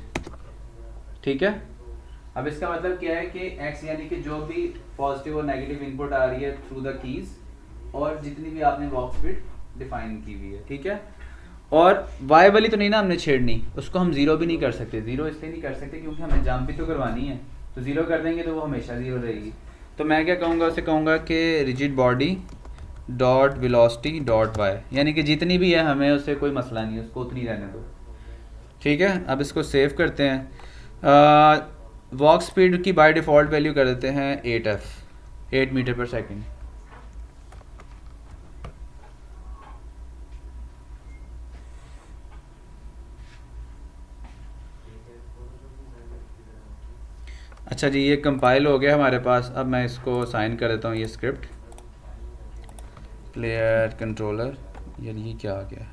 ठीक है। अब इसका मतलब क्या है कि x यानी कि जो भी पॉजिटिव और नेगेटिव इनपुट आ रही है थ्रू द कीज़, और जितनी भी आपने वॉक स्पीड डिफाइन की हुई है, ठीक है। और y वाली तो नहीं ना हमने छेड़नी, उसको हम ज़ीरो भी नहीं कर सकते। ज़ीरो इसलिए नहीं कर सकते क्योंकि हमें जंप भी तो करवानी है, तो ज़ीरो कर देंगे तो वो हमेशा ज़ीरो रहेगी। तो मैं क्या कहूँगा, उसे कहूँगा कि rigid body dot velocity dot y, यानी कि जितनी भी है हमें उससे कोई मसला नहीं है, उसको उतनी रहने दो, ठीक है। अब इसको सेव करते हैं। वॉक स्पीड की बाय डिफ़ॉल्ट वैल्यू कर देते हैं 8f, 8 मीटर पर सेकेंड। अच्छा जी, ये कंपाइल हो गया हमारे पास। अब मैं इसको साइन कर देता हूँ, ये स्क्रिप्ट प्लेयर कंट्रोलर, ये क्या आ गया,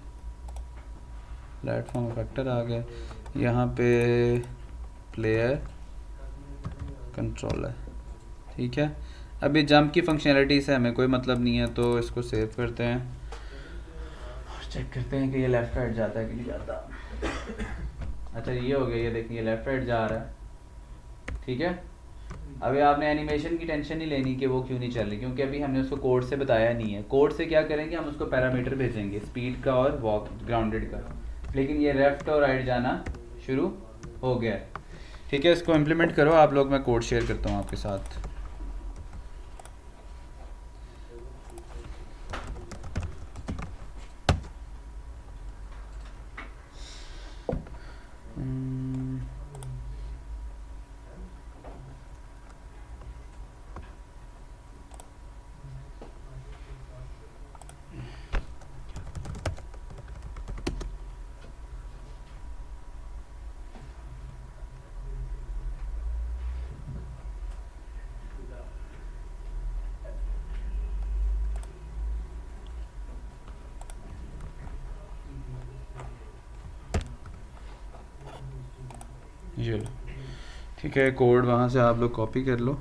प्लेटफॉर्म फैक्टर आ गया यहाँ पे, प्लेयर कंट्रोलर, ठीक है। अभी जंप की फंक्शनैलिटी से हमें कोई मतलब नहीं है, तो इसको सेव करते हैं और चेक करते हैं कि ये लेफ़्ट राइट जाता है कि नहीं जाता। अच्छा ये हो गया, ये देखिए ये लेफ़्ट राइट जा रहा है, ठीक है। अभी आपने एनिमेशन की टेंशन नहीं लेनी कि वो क्यों नहीं चल रही, क्योंकि अभी हमने उसको कोड से बताया नहीं है। कोड से क्या करेंगे, हम उसको पैरामीटर भेजेंगे स्पीड का और वॉक ग्राउंडेड का, लेकिन ये लेफ्ट और राइट जाना शुरू हो गया है, ठीक है। इसको इम्प्लीमेंट करो आप लोग, मैं कोड शेयर करता हूँ आपके साथ। ये लो, ठीक है, कोड वहाँ से आप लोग कॉपी कर लो।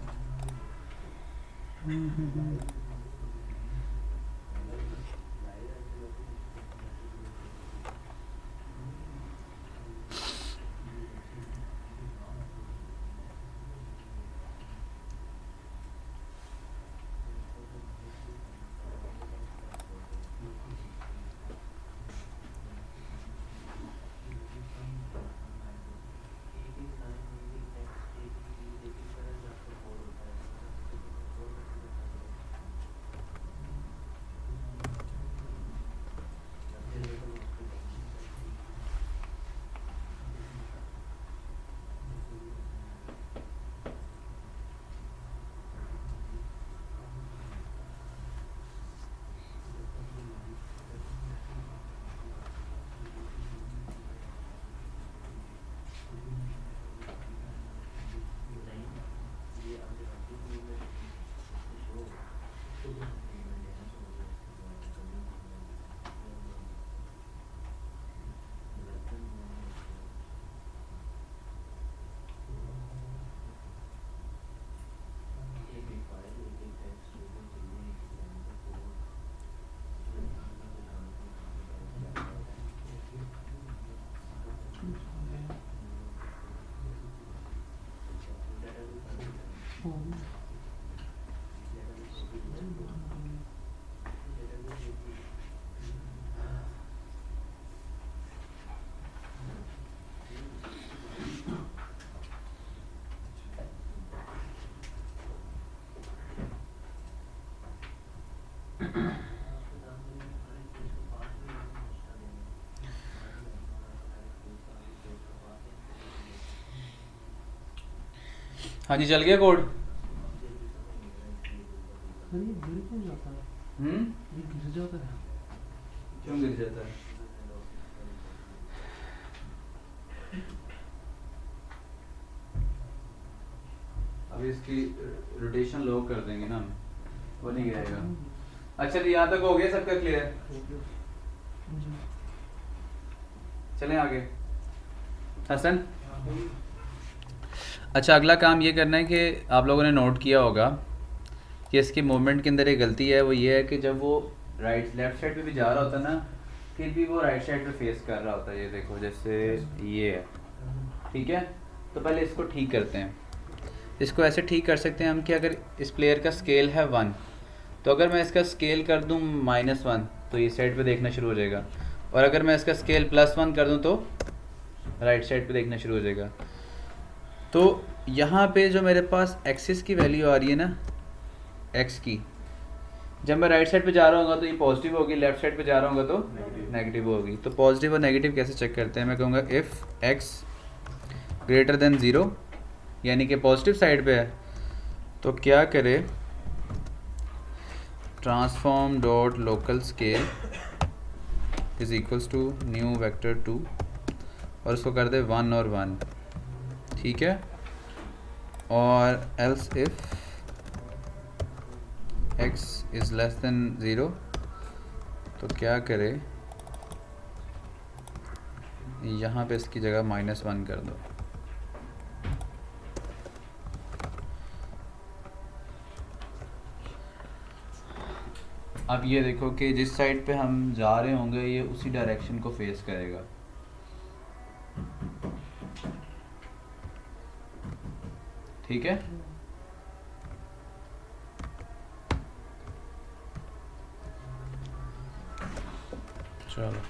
हाँ जी, चल गया कोड।
सर ये गिर क्यों जाता है? ये गिर जाता है।
क्यों गिर जाता है? अभी इसकी रोटेशन लो कर देंगे ना हम, वो नहीं गिरेगा। अच्छा, तो यहाँ तक हो गया सबका क्लियर?
जी।
चलें आगे। हसन, अच्छा, अगला काम ये करना है कि आप लोगों ने नोट किया होगा कि इसकी मूवमेंट के अंदर एक गलती है। वो ये है कि जब वो लेफ़्ट साइड पे भी जा रहा होता है ना, फिर भी वो राइट साइड पे फेस कर रहा होता है। ये देखो, जैसे ये है, ठीक है। तो पहले इसको ठीक करते हैं। इसको ऐसे ठीक कर सकते हैं हम कि अगर इस प्लेयर का स्केल है 1, तो अगर मैं इसका स्केल कर दूँ -1 तो ये साइड पे देखना शुरू हो जाएगा, और अगर मैं इसका स्केल +1 कर दूँ तो राइट साइड पे देखना शुरू हो जाएगा। तो यहाँ पे जो मेरे पास एक्सिस की वैल्यू आ रही है ना, एक्स की, जब मैं राइट साइड पे जा रहा हूँ तो ये पॉजिटिव होगी, लेफ्ट साइड पे जा रहा हूँ तो नेगेटिव होगी। तो पॉजिटिव और नेगेटिव कैसे चेक करते हैं? मैं कहूँगा इफ़ x ग्रेटर देन 0, यानी कि पॉजिटिव साइड पे है, तो क्या करे, transform dot local scale is equals to new vector 2 और उसको कर दे 1 और 1, ठीक है। और else if x is less than 0, तो क्या करे, यहाँ पे इसकी जगह -1 कर दो। अब ये देखो कि जिस साइड पे हम जा रहे होंगे ये उसी डायरेक्शन को फेस करेगा, ठीक है। चलो,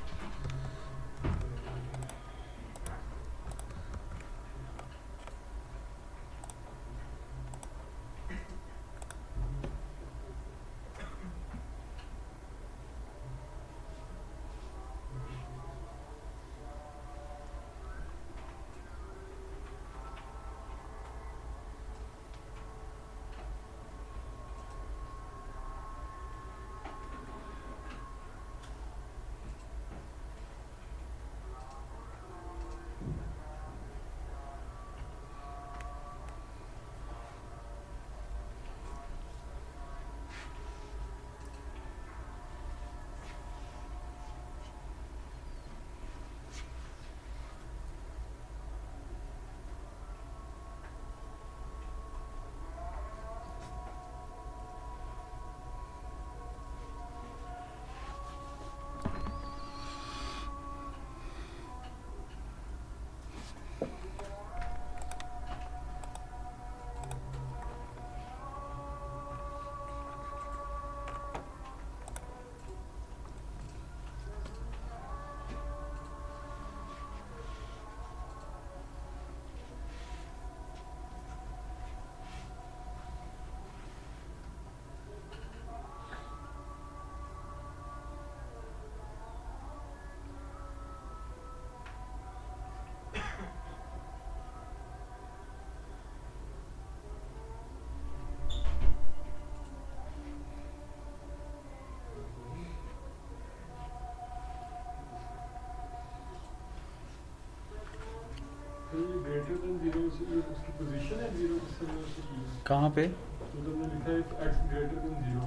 ये ग्रेटर देन जीरो उसकी पोजीशन है जीरो जिससे हमने उसको किया
कहाँ पे?
तो हमने लिखा है x greater than zero.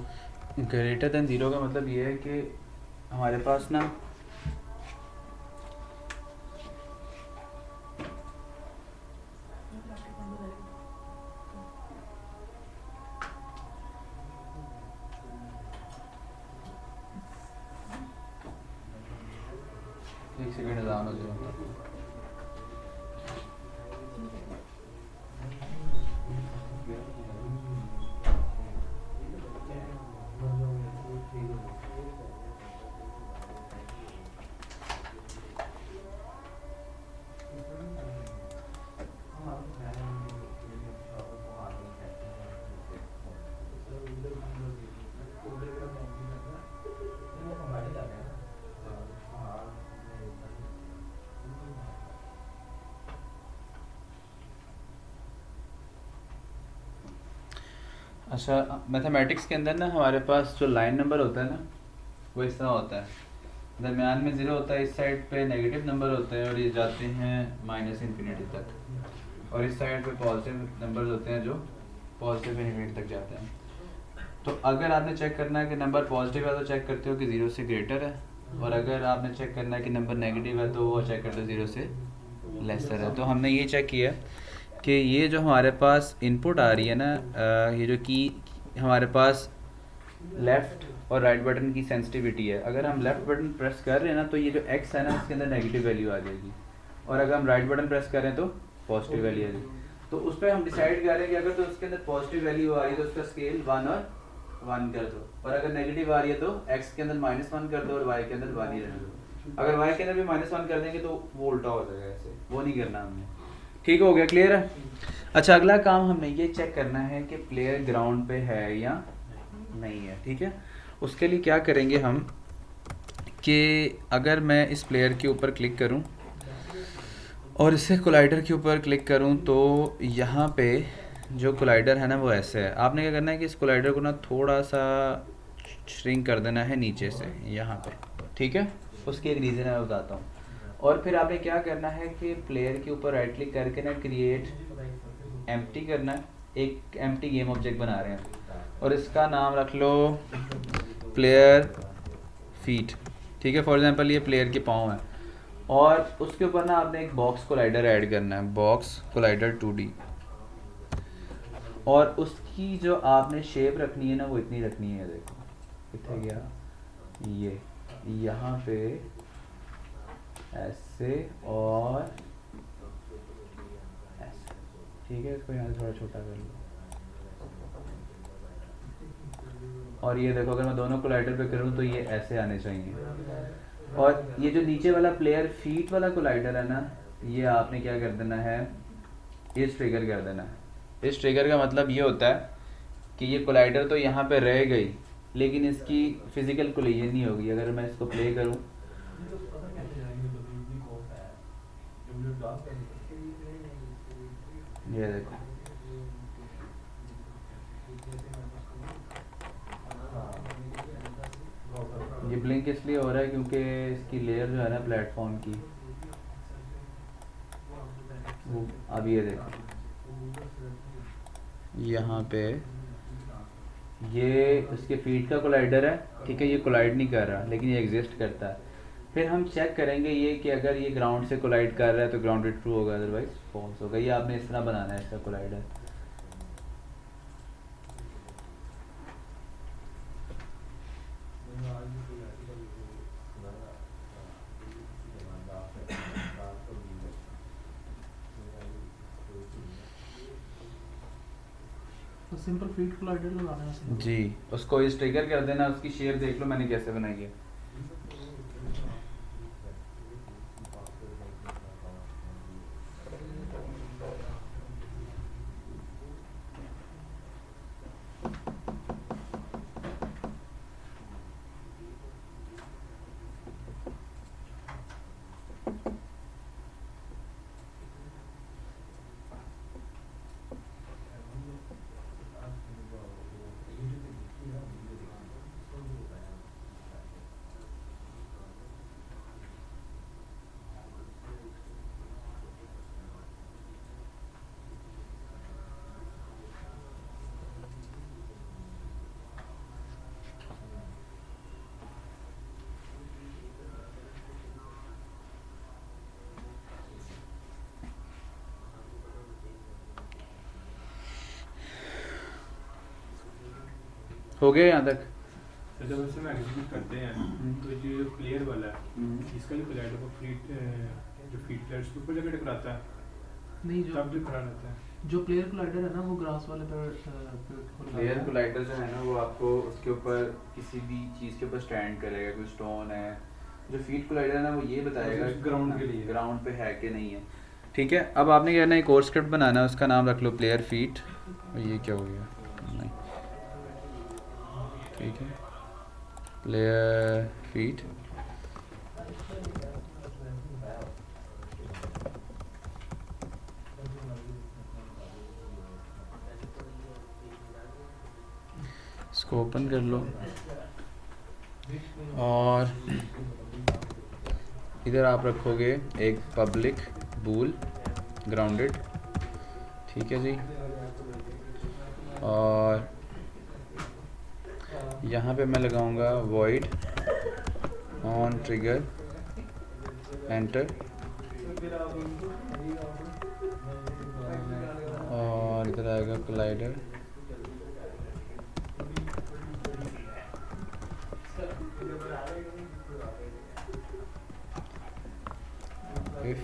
Greater than zero का मतलब ये है कि हमारे पास ना एक सेकंड निज़ाम हो जाए। अच्छा, मैथमेटिक्स के अंदर ना हमारे पास जो लाइन नंबर होता है ना वो इस तरह होता है, दरमियान में ज़ीरो होता है, इस साइड पे नेगेटिव नंबर होते हैं और ये जाते हैं माइनस इन्फिनिटी तक, और इस साइड पे पॉजिटिव नंबर्स होते हैं जो पॉजिटिव इन्फिनिटी तक जाते हैं। तो अगर आपने चेक करना है कि नंबर पॉजिटिव है तो चेक करते हो कि ज़ीरो से ग्रेटर है, और अगर आपने चेक करना है कि नंबर नेगेटिव है तो वो चेक करते हो ज़ीरो से लेसर है। तो हमने ये चेक किया कि ये जो हमारे पास इनपुट आ रही है ना, ये जो की हमारे पास लेफ़्ट और राइट बटन की सेंसिटिविटी है, अगर हम लेफ़्ट बटन प्रेस कर रहे हैं ना तो ये जो एक्स है ना इसके अंदर नेगेटिव वैल्यू आ जाएगी, और अगर हम राइट बटन प्रेस कर रहे हैं तो पॉजिटिव वैल्यू आ जाएगी। तो उस पर हम डिसाइड कर रहे हैं कि अगर तो उसके अंदर पॉजिटिव वैल्यू आ रही है तो उसका स्केल 1 और 1 कर दो, और अगर नेगेटिव आ रही है तो एक्स के अंदर -1 कर दो और वाई के अंदर 1 ही रहने दो। अगर वाई के अंदर भी -1 कर देंगे तो वो उल्टा हो जाएगा, ऐसे वो नहीं करना हमने। ठीक हो गया, क्लियर है? अच्छा, अगला काम हमने ये चेक करना है कि प्लेयर ग्राउंड पे है या नहीं है। ठीक है, उसके लिए क्या करेंगे हम कि अगर मैं इस प्लेयर के ऊपर क्लिक करूं और इसे कोलाइडर के ऊपर क्लिक करूं तो यहाँ पे जो कोलाइडर है ना वो ऐसे है। आपने क्या करना है कि इस कोलाइडर को ना थोड़ा सा श्रिंक कर देना है नीचे से यहाँ पे, ठीक है? उसकी एक रीज़न है, बताता हूँ। और फिर आपने क्या करना है कि प्लेयर के ऊपर राइट क्लिक करके ना क्रिएट एम्प्टी करना है, एक एम्प्टी गेम ऑब्जेक्ट बना रहे हैं और इसका नाम रख लो प्लेयर फीट। ठीक है, फॉर एग्जांपल ये प्लेयर के पाँव हैं, और उसके ऊपर ना आपने एक बॉक्स कोलाइडर ऐड करना है, बॉक्स कोलाइडर 2D, और उसकी जो आपने शेप रखनी है ना वो इतनी रखनी है। देखो कितने गया ये, यहाँ पे ऐसे और ऐसे, ठीक है? इसको यहाँ से थोड़ा छोटा कर लो, और ये देखो अगर मैं दोनों कोलाइडर पे करूँ तो ये ऐसे आने चाहिए। और ये जो नीचे वाला प्लेयर फीट वाला कोलाइडर है ना, ये आपने क्या कर देना है, इस ट्रिगर कर देना है। इस ट्रिगर का मतलब ये होता है कि ये कोलाइडर तो यहाँ पे रह गई लेकिन इसकी फिजिकल कोलिजन नहीं होगी। अगर मैं इसको प्ले करूँ, ये देखो ये ब्लिंक इसलिए हो रहा है क्योंकि इसकी लेयर जो है ना प्लेटफॉर्म की, वो अब ये देखो यहाँ पे ये उसके फीट का कोलाइडर है, ठीक है? ये कोलाइड नहीं कर रहा लेकिन ये एग्जिस्ट करता है। फिर हम चेक करेंगे ये कि अगर ये ग्राउंड से कोलाइड कर रहा है तो ग्राउंडेड ट्रू होगा, अदरवाइज फॉल्स होगा। ये आपने इस तरह बनाना है इसका कोलाइडर।
तो सिंपल फीट कोलाइडर लगाना है
जी, उसको इस ट्रिगर कर देना। उसकी शेप देख लो मैंने कैसे बनाई है। हो गया यहाँ तक?
तो जब हम एग्जीक्यूट करते हैं तो ये जो प्लेयर वाला है इसका जो कोलाइडर को फीट जो फीट प्लेयर्स के ऊपर जाकर टकराता है
नहीं,
तब भी खड़ा रहता है।
जो प्लेयर कोलाइडर है ना वो ग्रास वाले पर
प्लेयर कोलाइडर जो है ना वो आपको उसके ऊपर किसी भी चीज़ के ऊपर स्टैंड करेगा, कोई स्टोन है। जो फीट कोलाइडर है ना वो ये बताएगा
ग्राउंड के लिए,
ग्राउंड पे है कि नहीं है। ठीक है, अब आपने क्या करना है, एक और स्क्रिप्ट बनाना है, उसका नाम रख लो प्लेयर फीट। ये क्या हो गया? नहीं, ठीक है, प्लेयर फीट। इसको ओपन कर लो और इधर आप रखोगे एक पब्लिक बूल ग्राउंडेड, ठीक है जी। और यहाँ पे मैं लगाऊंगा void on trigger enter, और इधर आएगा कोलाइडर। if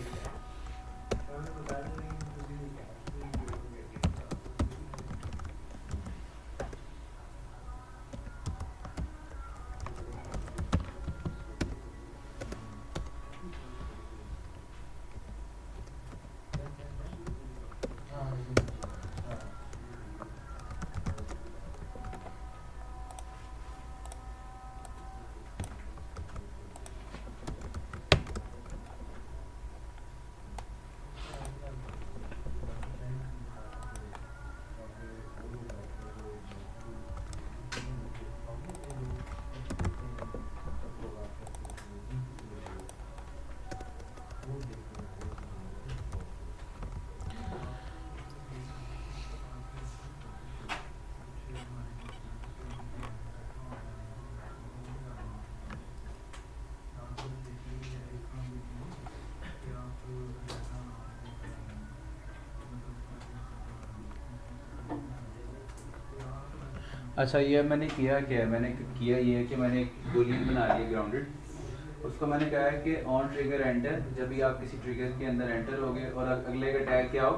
अच्छा, ये मैंने किया क्या है, मैंने किया ये है कि मैंने एक बूलियन बना लिया ग्राउंडेड। उसको मैंने कहा है कि ऑन ट्रिगर एंटर, जब भी आप किसी ट्रिगर के अंदर एंटर होगे और अगले का टैग क्या हो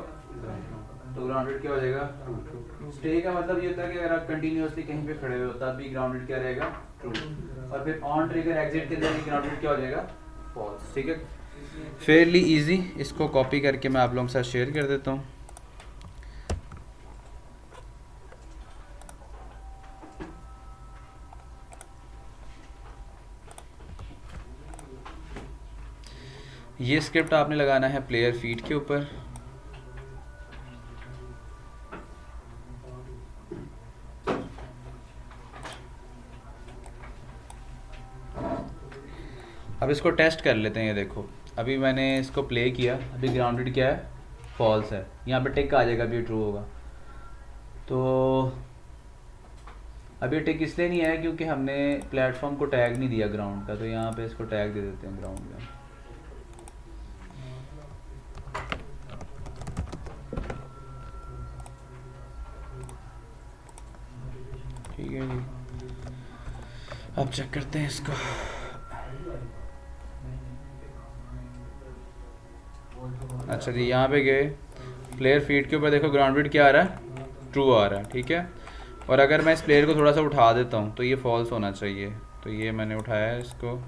तो ग्राउंडेड क्या हो जाएगा, स्टे का मतलब ये होता है कि अगर आप कंटिन्यूसली कहीं पे खड़े हो तब भी ग्राउंडेड क्या रहेगा, ट्रू। और फिर ऑन ट्रिगर एग्जिट के अंदर ग्राउंडेड क्या हो जाएगा, फॉल्स। ठीक है, फेयरली इजी। इसको कॉपी करके मैं आप लोगों के साथ शेयर कर देता हूँ। ये स्क्रिप्ट आपने लगाना है प्लेयर फीड के ऊपर। अब इसको टेस्ट कर लेते हैं। ये देखो, अभी मैंने इसको प्ले किया, अभी ग्राउंडेड क्या है, फॉल्स है। यहाँ पे टिक आ जाएगा, अभी ट्रू होगा। तो अभी टिक इसलिए नहीं आया क्योंकि हमने प्लेटफॉर्म को टैग नहीं दिया ग्राउंड का, तो यहाँ पे इसको टैग दे देते हैं ग्राउंड का। ठीक है जी, अब चेक करते हैं इसको। अच्छा जी, यहाँ पे गए प्लेयर फीड के ऊपर, देखो ग्राउंडेड क्या आ रहा है, ट्रू आ रहा है। ठीक है, और अगर मैं इस प्लेयर को थोड़ा सा उठा देता हूँ तो ये फॉल्स होना चाहिए। तो ये मैंने उठाया है इसको,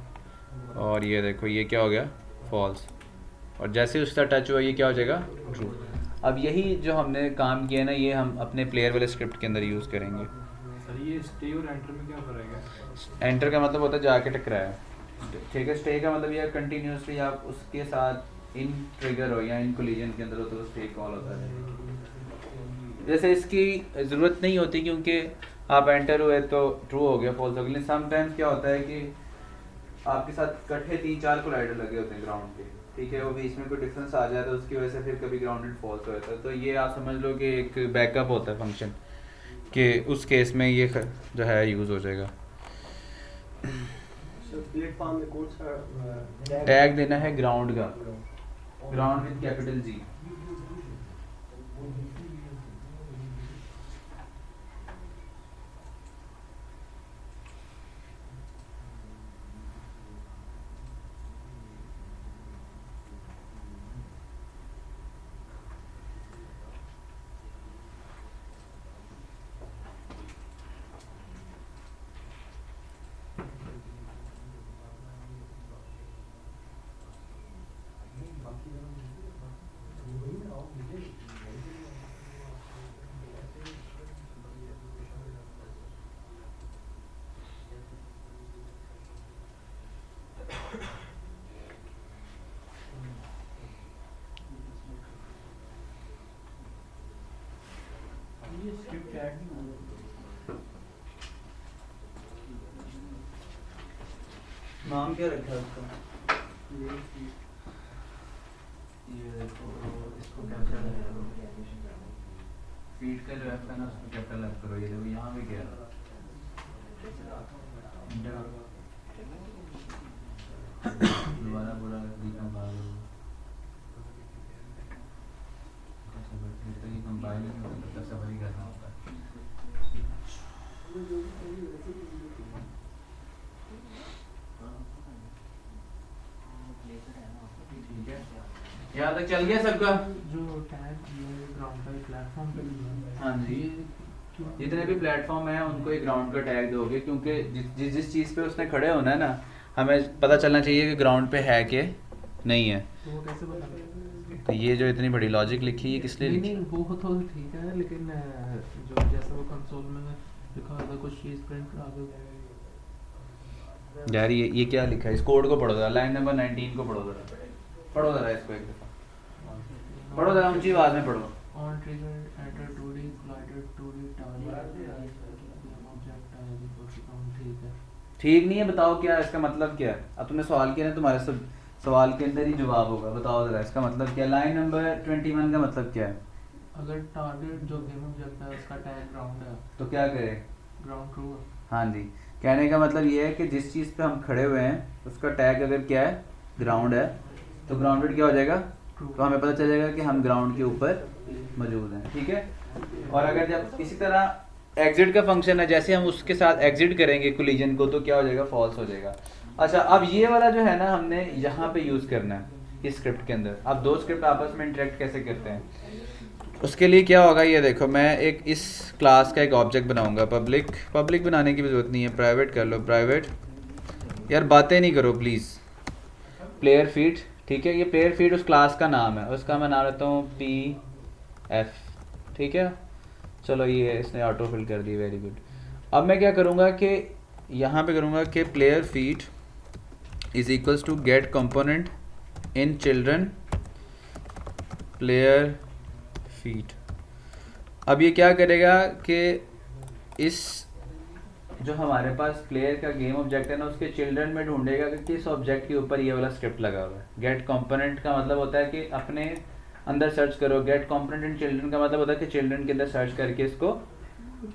और ये देखो ये क्या हो गया, फॉल्स। और जैसे उसका टच हुआ ये क्या हो जाएगा, ट्रू। अब यही जो हमने काम किया ना, ये हम अपने प्लेयर वाले स्क्रिप्ट के अंदर यूज़ करेंगे।
सर ये स्टे और एंटर में क्या फ़र्क है?
एंटर का मतलब होता है जाके टकराया। ठीक है, स्टे का मतलब ये कंटिन्यूसली आप उसके साथ इन ट्रिगर हो या इन कोलिजन के अंदर हो तो स्टे कॉल होता है। जैसे इसकी ज़रूरत नहीं होती क्योंकि आप एंटर हुए तो ट्रू हो गया, फॉल्स हो गया। लेकिन समटाइम्स क्या होता है कि आपके साथ इकट्ठे 3-4 कोलाइडर लगे होते हैं ग्राउंड के, ठीक है, वो बीच में कोई डिफरेंस आ जाए तो उसकी वजह से फिर कभी ग्राउंडेड फॉल्स हो जाता है। तो ये आप समझ लो कि एक बैकअप होता है फंक्शन, कि उस केस में ये जो है यूज़ हो जाएगा।
प्लेटफॉर्म में कौन सा
टैग देना है ग्राउंड का, ग्राउंड विद कैपिटल जी।
ये स्क्रिप्ट ऐड नहीं हुआ।
नाम क्या रखा है उसका? ये देखो इसको कैपिटल फीड का जो एफ है ना उसको कैपिटल एफ करो। ये देखो यहाँ भी क्या है दोबारा पूरा कंपाइल नहीं होता तब सफर ही करना होता है। ठीक है, यहाँ तक चल गया सबका?
जो टैग ये ग्राउंड का प्लेटफॉर्म पे भी है।
हाँ जी, जितने भी प्लेटफॉर्म हैं उनको एक ग्राउंड का टैग दोगे, क्योंकि जिस चीज़ पे उसने खड़े होना है ना, हमें पता चलना चाहिए कि ग्राउंड पे है कि नहीं है।
तो वो कैसे बता सकते?
तो ये जो इतनी बड़ी लॉजिक लिखी है किस लिए
नहीं
लिखी?
नहीं, वो तो ठीक है, लेकिन जो जैसा वो कंसोल में लिखा होगा कुछ चीज़ प्रिंट करा दो।
यार ये क्या लिखा है? इस कोड को पढ़ो जरा, लाइन नंबर 19 को पढ़ो जरा, पढ़ो जरा इसको एक दफ़ा पढ़ो जरा, ऊंची आवाज़ में पढ़ो।
On trigger enter 2D slider 2D target object ठीक है।
ठीक नहीं है, बताओ क्या इसका मतलब क्या है? अब तुमने सवाल किया ना, तुम्हारे सब सवाल के अंदर ही जवाब होगा। बताओ जरा इसका मतलब क्या? लाइन नंबर 21 का मतलब क्या है?
अगर टारगेट जो गेम ऑब्जेक्ट है उसका टैग ग्राउंड है
तो क्या करे?
ग्राउंड ट्रू है।
हाँ जी, कहने का मतलब ये है कि जिस चीज़ पे हम खड़े हुए हैं उसका टैग अगर क्या है, ग्राउंड है, तो ग्राउंडेड क्या हो जाएगा? तो हमें पता चल जाएगा कि हम ग्राउंड के ऊपर मौजूद हैं। ठीक है, और अगर जब इसी तरह एग्जिट का फंक्शन है, जैसे हम उसके साथ एग्जिट करेंगे कोलिजन को, तो क्या हो जाएगा? फॉल्स हो जाएगा। अच्छा, अब ये वाला जो है ना, हमने यहाँ पे यूज़ करना है इस स्क्रिप्ट के अंदर। अब दो स्क्रिप्ट आपस में इंटरेक्ट कैसे करते हैं, उसके लिए क्या होगा? ये देखो, मैं एक इस क्लास का एक ऑब्जेक्ट बनाऊंगा। पब्लिक बनाने की भी ज़रूरत नहीं है, प्राइवेट कर लो। प्राइवेट, यार बातें नहीं करो प्लीज़। प्लेयर फीड, ठीक है, ये प्लेयर फीड उस क्लास का नाम है, उसका मैं नाम लेता हूँ PF। ठीक है, चलो ये इसने ऑटो फिल कर दी, वेरी गुड। अब मैं क्या करूँगा कि यहाँ पे करूँगा कि player feed is equals to get component in children player feed. अब ये क्या करेगा कि इस जो हमारे पास प्लेयर का गेम ऑब्जेक्ट है ना, उसके चिल्ड्रन में ढूंढेगा कि किस ऑब्जेक्ट के ऊपर ये वाला स्क्रिप्ट लगा हुआ है। गेट कंपोनेंट का मतलब होता है कि अपने अंदर सर्च करो, गेट कंपोनेंट इन चिल्ड्रन का मतलब होता है कि चिल्ड्रन के अंदर सर्च करके इसको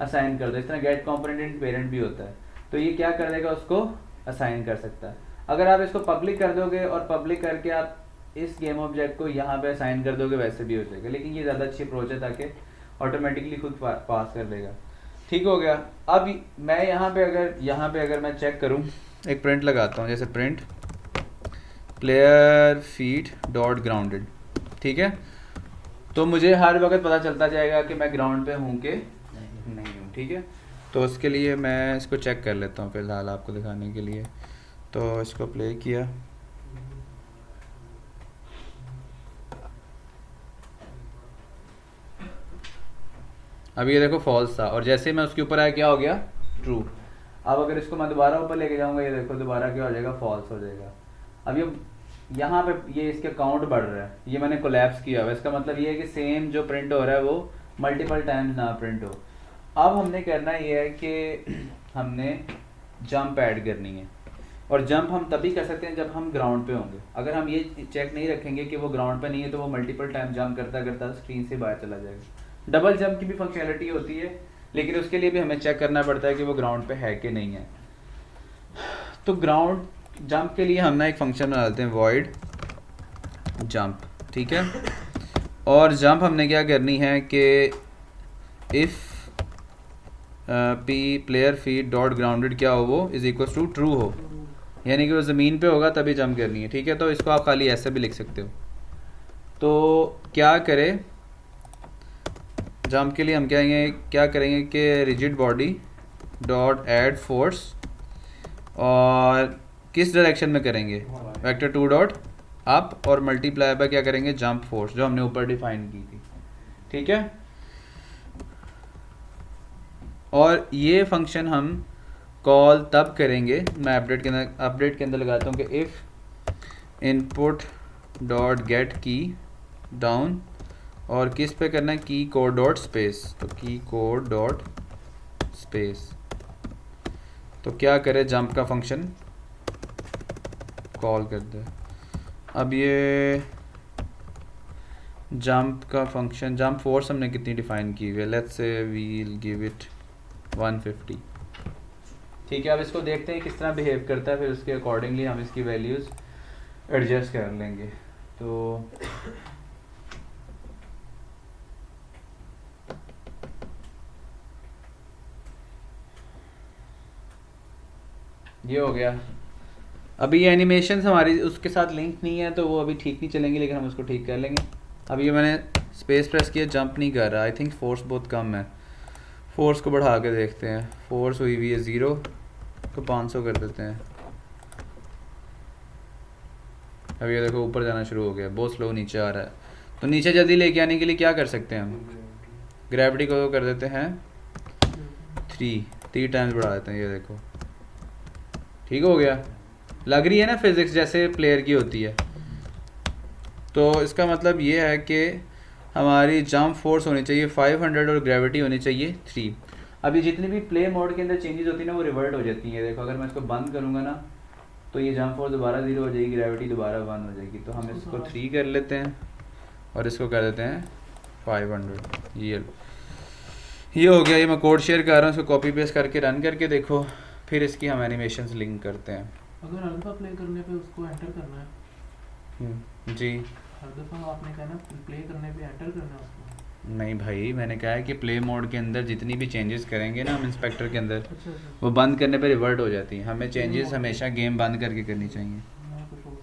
असाइन कर दो। इस तरह गेट कंपोनेंट इन पेरेंट भी होता है, तो ये क्या कर देगा? उसको असाइन कर सकता है। अगर आप इसको पब्लिक कर दोगे और पब्लिक करके आप इस गेम ऑब्जेक्ट को यहाँ पे असाइन कर दोगे, वैसे भी हो जाएगा, लेकिन ये ज़्यादा अच्छी अप्रोच है ताकि ऑटोमेटिकली खुद पास कर देगा। ठीक हो गया। अब मैं यहाँ पे अगर मैं चेक करूँ, एक प्रिंट लगाता हूँ, जैसे print player feed dot grounded. ठीक है, तो मुझे हर वक्त पता चलता जाएगा कि मैं ग्राउंड पे हूँ कि नहीं हूँ। ठीक है, तो उसके लिए मैं इसको चेक कर लेता हूँ फ़िलहाल आपको दिखाने के लिए। तो इसको प्ले किया, अब ये देखो फॉल्स था, और जैसे मैं उसके ऊपर आया क्या हो गया? ट्रू। अब अगर इसको मैं दोबारा ऊपर लेके जाऊंगा, ये देखो दोबारा क्या हो जाएगा? फॉल्स हो जाएगा। अब ये यहाँ पे ये इसके काउंट बढ़ रहा है, ये मैंने कोलैप्स किया हुआ, इसका मतलब ये है कि सेम जो प्रिंट हो रहा है वो मल्टीपल टाइम्स ना प्रिंट हो। अब हमने करना ये है कि हमने जंप ऐड करनी है, और जंप हम तभी कर सकते हैं जब हम ग्राउंड पे होंगे। अगर हम ये चेक नहीं रखेंगे कि वो ग्राउंड पे नहीं है, तो वो मल्टीपल टाइम जंप करता करता स्क्रीन से बाहर चला जाएगा। डबल जंप की भी फंक्शनलिटी होती है, लेकिन उसके लिए भी हमें चेक करना पड़ता है कि वो ग्राउंड पे है कि नहीं है। तो ग्राउंड जंप के लिए हम ना एक फंक्शन बना लेते हैं, वॉइड जंप। ठीक है, और जंप हमने क्या करनी है कि if P player feed dot grounded क्या हो, वो इज इक्वल टू ट्रू हो, यानी कि वो ज़मीन पे होगा तभी जंप करनी है। ठीक है, तो इसको आप खाली ऐसे भी लिख सकते हो। तो क्या करें जंप के लिए? हम क्या करेंगे कि rigid body dot add force, और किस डायरेक्शन में करेंगे? वेक्टर 2 डॉट अप और मल्टीप्लाई बाय क्या करेंगे, जंप फोर्स, जो हमने ऊपर डिफाइन की थी, ठीक है। और ये फंक्शन हम कॉल तब करेंगे, मैं अपडेट के अंदर लगाता हूँ कि इफ़ इनपुट डॉट गेट की डाउन, और किस पे करना है, की कोड डॉट स्पेस, तो की कोड डॉट स्पेस, तो क्या करे, जंप का फंक्शन कॉल कर दे। अब ये जंप का फंक्शन, जंप फोर्स हमने कितनी डिफाइन की हुई है, let's say we'll give it 150, ठीक है। अब इसको देखते हैं किस तरह बिहेव करता है, फिर उसके अकॉर्डिंगली हम इसकी वैल्यूज़ एडजस्ट कर लेंगे। तो ये हो गया। अभी ये एनिमेशंस हमारी उसके साथ लिंक नहीं है, तो वो अभी ठीक नहीं चलेंगे, लेकिन हम उसको ठीक कर लेंगे। अब ये मैंने स्पेस प्रेस किया, जंप नहीं कर रहा, आई थिंक फोर्स बहुत कम है। फोर्स को बढ़ा के देखते हैं, फोर्स हुई हुई है 0, तो 500 कर देते हैं। अब ये देखो ऊपर जाना शुरू हो गया, बहुत स्लो नीचे आ रहा है। तो नीचे जल्दी लेके आने के लिए क्या कर सकते हैं हम, ग्रेविटी को कर देते हैं 3 टाइम्स बढ़ा देते हैं, ये देखो ठीक हो गया। लग रही है ना फिज़िक्स जैसे प्लेयर की होती है। तो इसका मतलब ये है कि हमारी जंप फोर्स होनी चाहिए 500 और ग्रेविटी होनी चाहिए 3। अभी जितनी भी प्ले मोड के अंदर चेंजेस होती है ना, वो रिवर्ट हो जाती है। देखो अगर मैं इसको बंद करूँगा ना, तो ये जंप फोर्स दोबारा 0 हो जाएगी, ग्रेविटी दोबारा 1 हो जाएगी। तो हम इसको 3 कर लेते हैं और इसको कर देते हैं 500। ये हो गया। ये मैं कोड शेयर कर रहा हूँ, इसको कॉपी पेस्ट करके रन करके देखो, फिर इसकी हम एनिमेशंस लिंक करते हैं।
अगर अल्फा प्ले करने पे उसको एंटर करना है
जी,
हर दफ़ा आपने कहना प्ले करने पे एंटर करना है उसको।
नहीं भाई, मैंने कहा है कि प्ले मोड के अंदर जितनी भी चेंजेस करेंगे ना हम इंस्पेक्टर के अंदर,
अच्छा अच्छा
वो बंद करने पे रिवर्ट हो जाती हैं। हमें चेंजेस हमेशा गेम बंद करके करनी चाहिए।
मैं कुछ और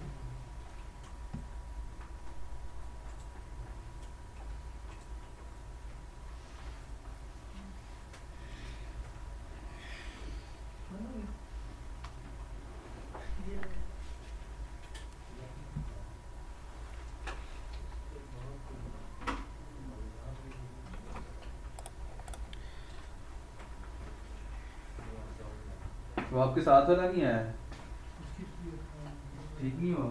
वो आपके साथ वाला नहीं आया, ठीक नहीं हुआ,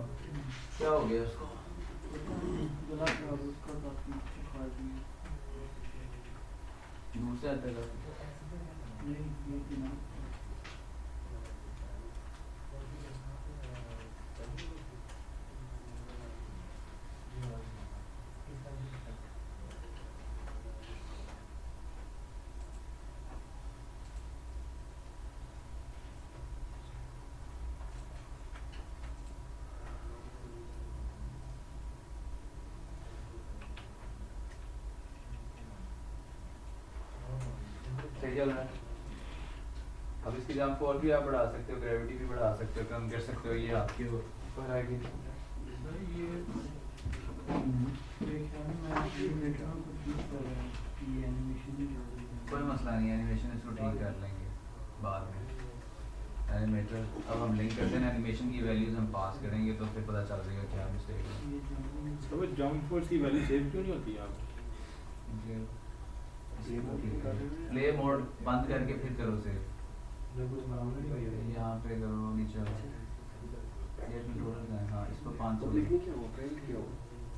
क्या हो गया उसको? दूर से आता है। सही चल रहा है। अब इसकी जंप फोर्स भी आप बढ़ा सकते हो, ग्रेविटी भी बढ़ा सकते हो, कम कर सकते हो, ये आपके ऊपर आएगी। कोई मसला नहीं, एनिमेशन इसको ठीक कर लेंगे बाद में। एनिमेटर अब हम लिंक करते हैं, एनिमेशन की वैल्यूज हम पास करेंगे तो फिर पता चल जाएगा क्या मिस्टेक है।
तो जंप फोर्स की वैल्यू सेव क्यों नहीं होती आप?
प्ले मोड बंद करके फिर करो सेव। यहाँ पे करो, नीचे ये कंट्रोलर का है, हाँ इसको 500
लिखने क्या हो, प्रिंट क्या हो,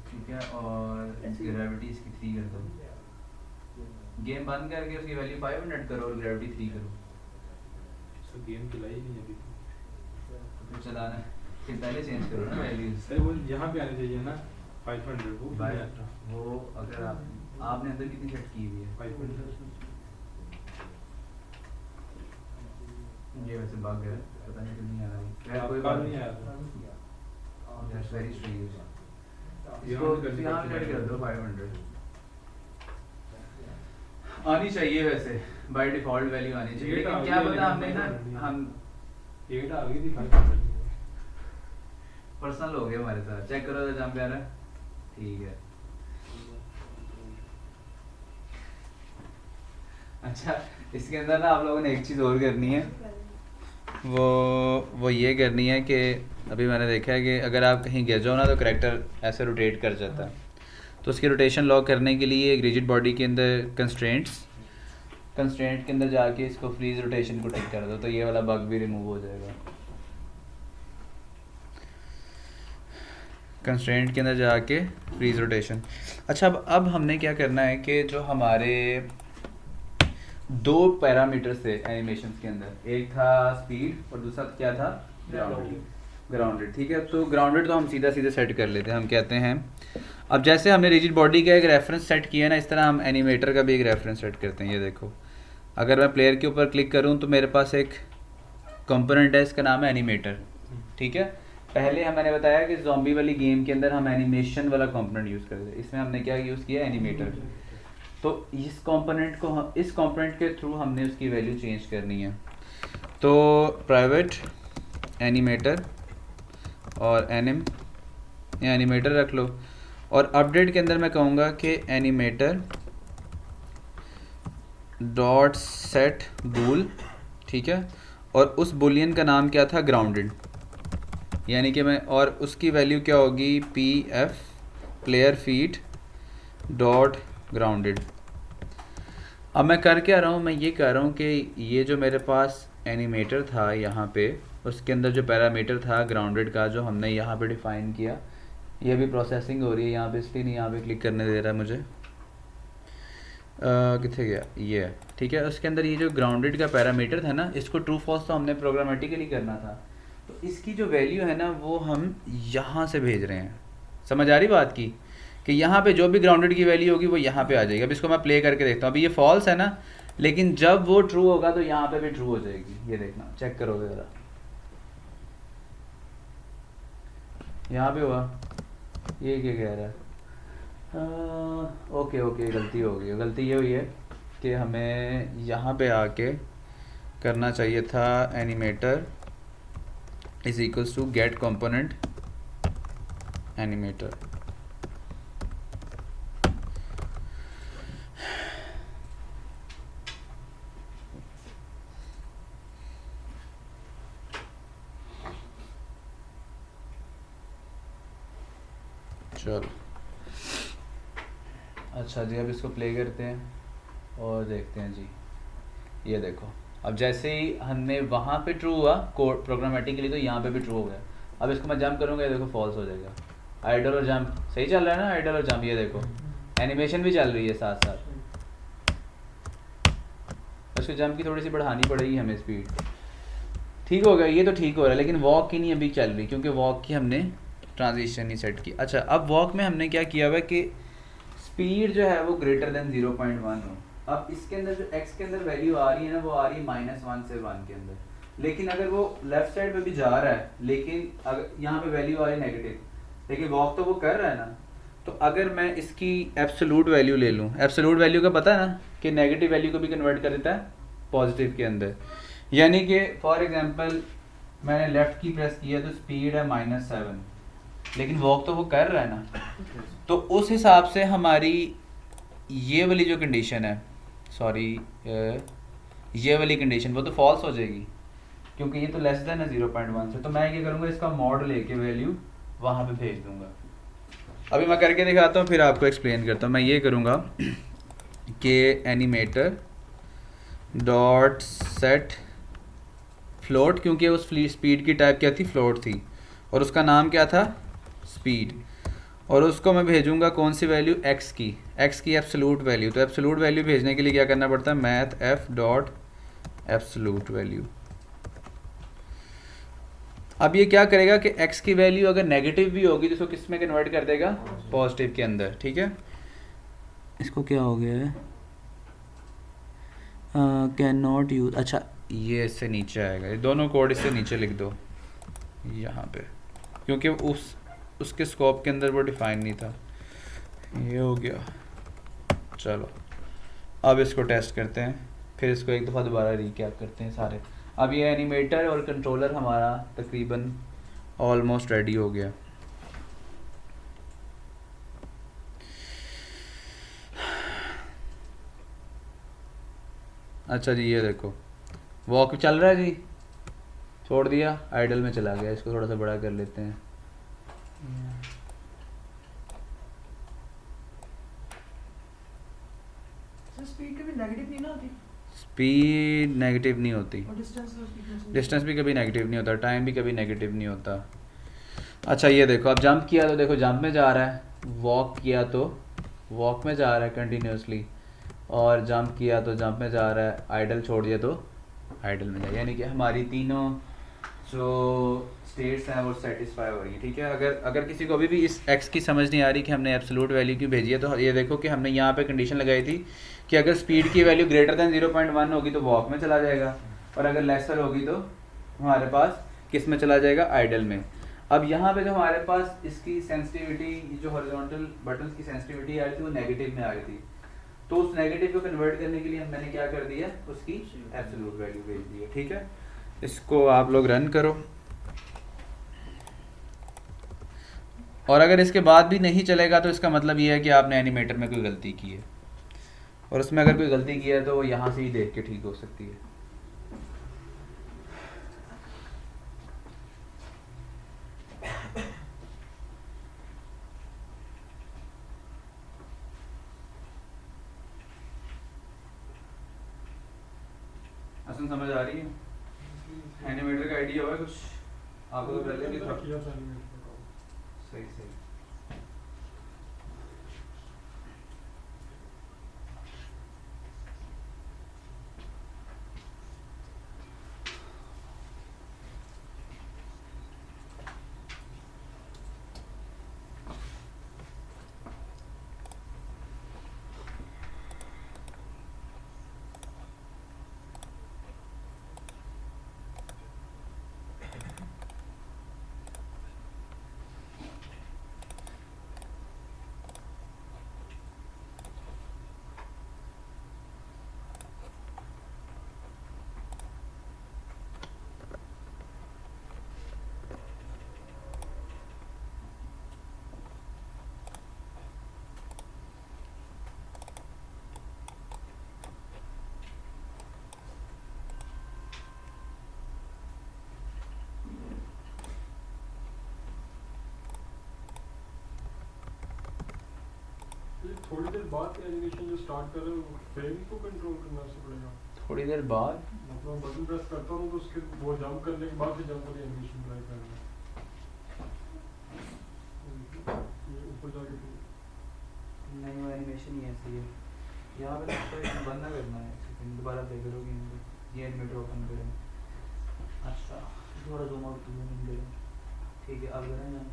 ठीक है। और ग्रेविटी इसकी 3 कर दो। गेम बंद करके उसकी वैल्यू 500 करो और ग्रेविटी 3 करो।
तो गेम चलाई नहीं अभी
तो फिर चलाना है, फिर पहले चेंज करो ना वैल्यूज।
सर वो यहाँ पे आने चाहिए ना 500 वो
भाई
नहीं आता।
वो अगर आपने अंदर कितनी सेट की हुई है,
500
ये वैसे बग है, पता नहीं क्यों नहीं आ रही। खैर कोई
आपका
बात
नहीं
नहीं,
आया था।
That's very strange.
यहाँ
इसको
पे करने
यहाँ
का
पे
क्या
कर दो 500। आनी चाहिए वैसे, बाय डिफॉल्ट वैल्यू आनी चाहिए,
ये तो
लेकिन
आ
क्या
गई है,
पता
लेकिन
हमने ना
500
हम
एक आ गई थी 500।
पर्सनल हो गया हमारे साथ। चेक करो तो जंप आ रहा है, ठीक है। अच्छा इसके अंदर ना आप लोगों ने एक चीज़ और करनी है, वो ये करनी है कि अभी मैंने देखा है कि अगर आप कहीं गिर जाओ ना तो करेक्टर ऐसे रोटेट कर जाता है, तो उसकी रोटेशन लॉक करने के लिए एक रिजिड बॉडी के अंदर कंस्ट्रेंट के अंदर जाके इसको फ्रीज रोटेशन को टिक कर दो, तो ये वाला बग भी रिमूव हो जाएगा। कंस्ट्रेंट के अंदर जाके फ्रीज रोटेशन। अच्छा, अब हमने क्या करना है कि जो हमारे 2 पैरामीटर्स थे एनिमेशन के अंदर, एक था स्पीड और दूसरा क्या था ग्राउंडेड। ठीक है, तो ग्राउंडेड तो हम सीधा सेट कर लेते हैं। हम कहते हैं अब जैसे हमने रिजिड बॉडी का एक रेफरेंस सेट किया ना, इस तरह हम एनिमेटर का भी एक रेफरेंस सेट करते हैं। ये देखो, अगर मैं प्लेयर के ऊपर क्लिक करूं तो मेरे पास एक कंपोनेंट है, इसका नाम है एनिमेटर। ठीक है, पहले मैंने बताया कि ज़ॉम्बी वाली गेम के अंदर हम एनिमेशन वाला कंपोनेंट यूज़ करते हैं, इसमें हमने क्या यूज़ किया, एनिमेटर। तो इस कंपोनेंट के थ्रू हमने उसकी वैल्यू चेंज करनी है। तो प्राइवेट एनिमेटर और एनिमेटर रख लो, और अपडेट के अंदर मैं कहूँगा कि एनिमेटर डॉट सेट बूल। ठीक है, और उस बुलियन का नाम क्या था, ग्राउंडेड। यानी कि मैं, और उसकी वैल्यू क्या होगी, P F player feed dot grounded. अब मैं कर क्या रहा हूँ, मैं ये कह रहा हूँ कि ये जो मेरे पास एनिमेटर था यहाँ पे, उसके अंदर जो पैरामीटर था ग्राउंडेड का, जो हमने यहाँ पे डिफ़ाइन किया, ये भी प्रोसेसिंग हो रही है यहाँ पे, इसलिए नहीं यहाँ पे क्लिक करने दे रहा है मुझे। किथे गया ये है। ठीक है, उसके अंदर ये जो ग्राउंडेड का पैरामीटर था ना, इसको ट्रू फॉल्स तो हमने प्रोग्रामेटिकली करना था, तो इसकी जो वैल्यू है ना वो हम यहाँ से भेज रहे हैं। समझ आ रही बात की, कि यहाँ पे जो भी ग्राउंडेड की वैल्यू होगी वो यहाँ पे आ जाएगी। अब इसको मैं प्ले करके देखता हूँ। अभी ये फॉल्स है ना, लेकिन जब वो ट्रू होगा तो यहाँ पे भी ट्रू हो जाएगी। ये देखना, चेक करोगे ज़रा, यहाँ पे हुआ, ये क्या कह रहा है, ओके गलती हो गई। गलती ये हुई है कि हमें यहाँ पे आके करना चाहिए था animator is equals to get component animator. चलो अच्छा जी, अब इसको प्ले करते हैं और देखते हैं जी। ये देखो, अब जैसे ही हमने वहाँ पे ट्रू हुआ कोड प्रोग्रामेटिकली, तो यहाँ पे भी ट्रू हो गया। अब इसको मैं जंप करूँगा, ये देखो फॉल्स हो जाएगा। आइडल और जंप सही चल रहा है ना, आइडल और जंप, ये देखो एनिमेशन भी चल रही है साथ साथ। उसको जंप की थोड़ी सी बढ़ानी पड़ेगी हमें स्पीड। ठीक हो गया, ये तो ठीक हो रहा है, लेकिन वॉक की नहीं अभी चल रही, क्योंकि वॉक की हमने ट्रांजिशन नहीं सेट की। अच्छा, अब वॉक में हमने क्या किया हुआ है कि स्पीड जो है वो ग्रेटर देन 0.1 हो। अब इसके अंदर जो x के अंदर वैल्यू आ रही है ना, वो आ रही है -1 से 1 के अंदर, लेकिन अगर वो लेफ्ट साइड पे भी जा रहा है, लेकिन अगर यहाँ पे वैल्यू आ रही है नेगेटिव, लेकिन वॉक तो वो कर रहा है ना, तो अगर मैं इसकी एब्सोल्यूट वैल्यू ले लूँ, एब्सोल्यूट वैल्यू का पता है ना कि नेगेटिव वैल्यू को भी कन्वर्ट कर देता है पॉजिटिव के अंदर। यानी कि फॉर एग्जांपल मैंने लेफ़्ट की प्रेस किया तो स्पीड है -7, लेकिन वॉक तो वो कर रहा है ना, तो उस हिसाब से हमारी ये वाली जो कंडीशन है, सॉरी ये वाली कंडीशन, वो तो फॉल्स हो जाएगी, क्योंकि ये तो लेस देन है 0.1 से। तो मैं क्या करूँगा, इसका मॉड लेके वैल्यू वहाँ पे भेज दूँगा। अभी मैं करके दिखाता हूँ, फिर आपको एक्सप्लेन करता हूँ। मैं ये करूँगा कि एनिमेटर डॉट सेट फ्लोट, क्योंकि उस स्पीड की टाइप क्या थी, फ्लोट थी, और उसका नाम क्या था, स्पीड, और उसको मैं भेजूंगा कौन सी वैल्यू, x की एब्सोल्यूट वैल्यू। तो एब्सोल्यूट वैल्यू भेजने के लिए क्या करना पड़ता है, math f dot absolute value. अब ये क्या करेगा कि x की वैल्यू अगर नेगेटिव भी होगी तो इसको किस में कन्वर्ट कर देगा, पॉजिटिव के अंदर। ठीक है, इसको क्या हो गया है, कैन नॉट यूज। अच्छा, ये इससे नीचे आएगा, ये दोनों कोड इससे नीचे लिख दो यहाँ पे, क्योंकि उसके स्कोप के अंदर वो डिफाइन नहीं था। ये हो गया। चलो अब इसको टेस्ट करते हैं, फिर इसको एक दफ़ा दोबारा रिकैप करते हैं सारे। अब ये एनिमेटर और कंट्रोलर हमारा तकरीबन ऑलमोस्ट रेडी हो गया। अच्छा जी, ये देखो वॉक चल रहा है जी, छोड़ दिया, आइडल में चला गया। इसको थोड़ा सा बड़ा कर लेते हैं।
स्पीड कभी नेगेटिव नहीं ना होती,
स्पीड नेगेटिव नहीं होती,
और
डिस्टेंस भी कभी नेगेटिव नहीं होता, टाइम भी कभी नेगेटिव नहीं होता। अच्छा ये देखो, अब जंप किया तो देखो जंप में जा रहा है, वॉक किया तो वॉक में जा रहा है कंटिन्यूसली, और जंप किया तो जंप में जा रहा है, आइडल छोड़ दिया तो आइडल में जा, यानी कि हमारी तीनों जो स्टेट्स हैं वो सेटिस्फाई हो रही हैं। ठीक है, अगर किसी को अभी भी इस एक्स की समझ नहीं आ रही कि हमने एब्सोल्यूट वैल्यू क्यों भेजी है, तो ये देखो कि हमने यहाँ पे कंडीशन लगाई थी कि अगर स्पीड की वैल्यू ग्रेटर दैन 0.1 होगी तो वॉक में चला जाएगा, और अगर लेसर होगी तो हमारे पास किस में चला जाएगा, आइडल में। अब यहाँ पे जो हमारे पास इसकी सेंसिटिविटी, जो हॉरिजॉन्टल बटन्स की सेंसिटिविटी आ रही थी वो नेगेटिव में आ रही थी, तो उस नेगेटिव को कन्वर्ट करने के लिए मैंने क्या कर दिया, उसकी एब्सोल्यूट वैल्यू भेज दी है। ठीक है, इसको आप लोग रन करो, और अगर इसके बाद भी नहीं चलेगा तो इसका मतलब ये है कि आपने एनिमेटर में कोई गलती की है, और उसमें अगर कोई गलती की है तो वो यहाँ से ही देख के ठीक हो सकती है। असन समझ आ रही है? एनिमेटर का आइडिया हुआ है कुछ आपको? तो पहले भी था। सही सही।
थोड़ी देर बाद एनिमेशन जो स्टार्ट कर रहे हो फ्रेम को कंट्रोल करना से पड़ेगा।
थोड़ी देर बाद
मतलब बटन प्रेस करता हूँ तो उसके वो जंप करने के बाद फिर जंप वाली एनिमेशन ट्राई करना है। ये ऊपर जाके
नहीं, वो एनिमेशन ही ऐसी है। यहाँ पे तो बंद ना करना है, सेकंड दोबारा प्ले करोगे, ये एनिमेटर ओपन करें। अच्छा थोड़ा जूम आउट करें। ठीक है, अब करें ना,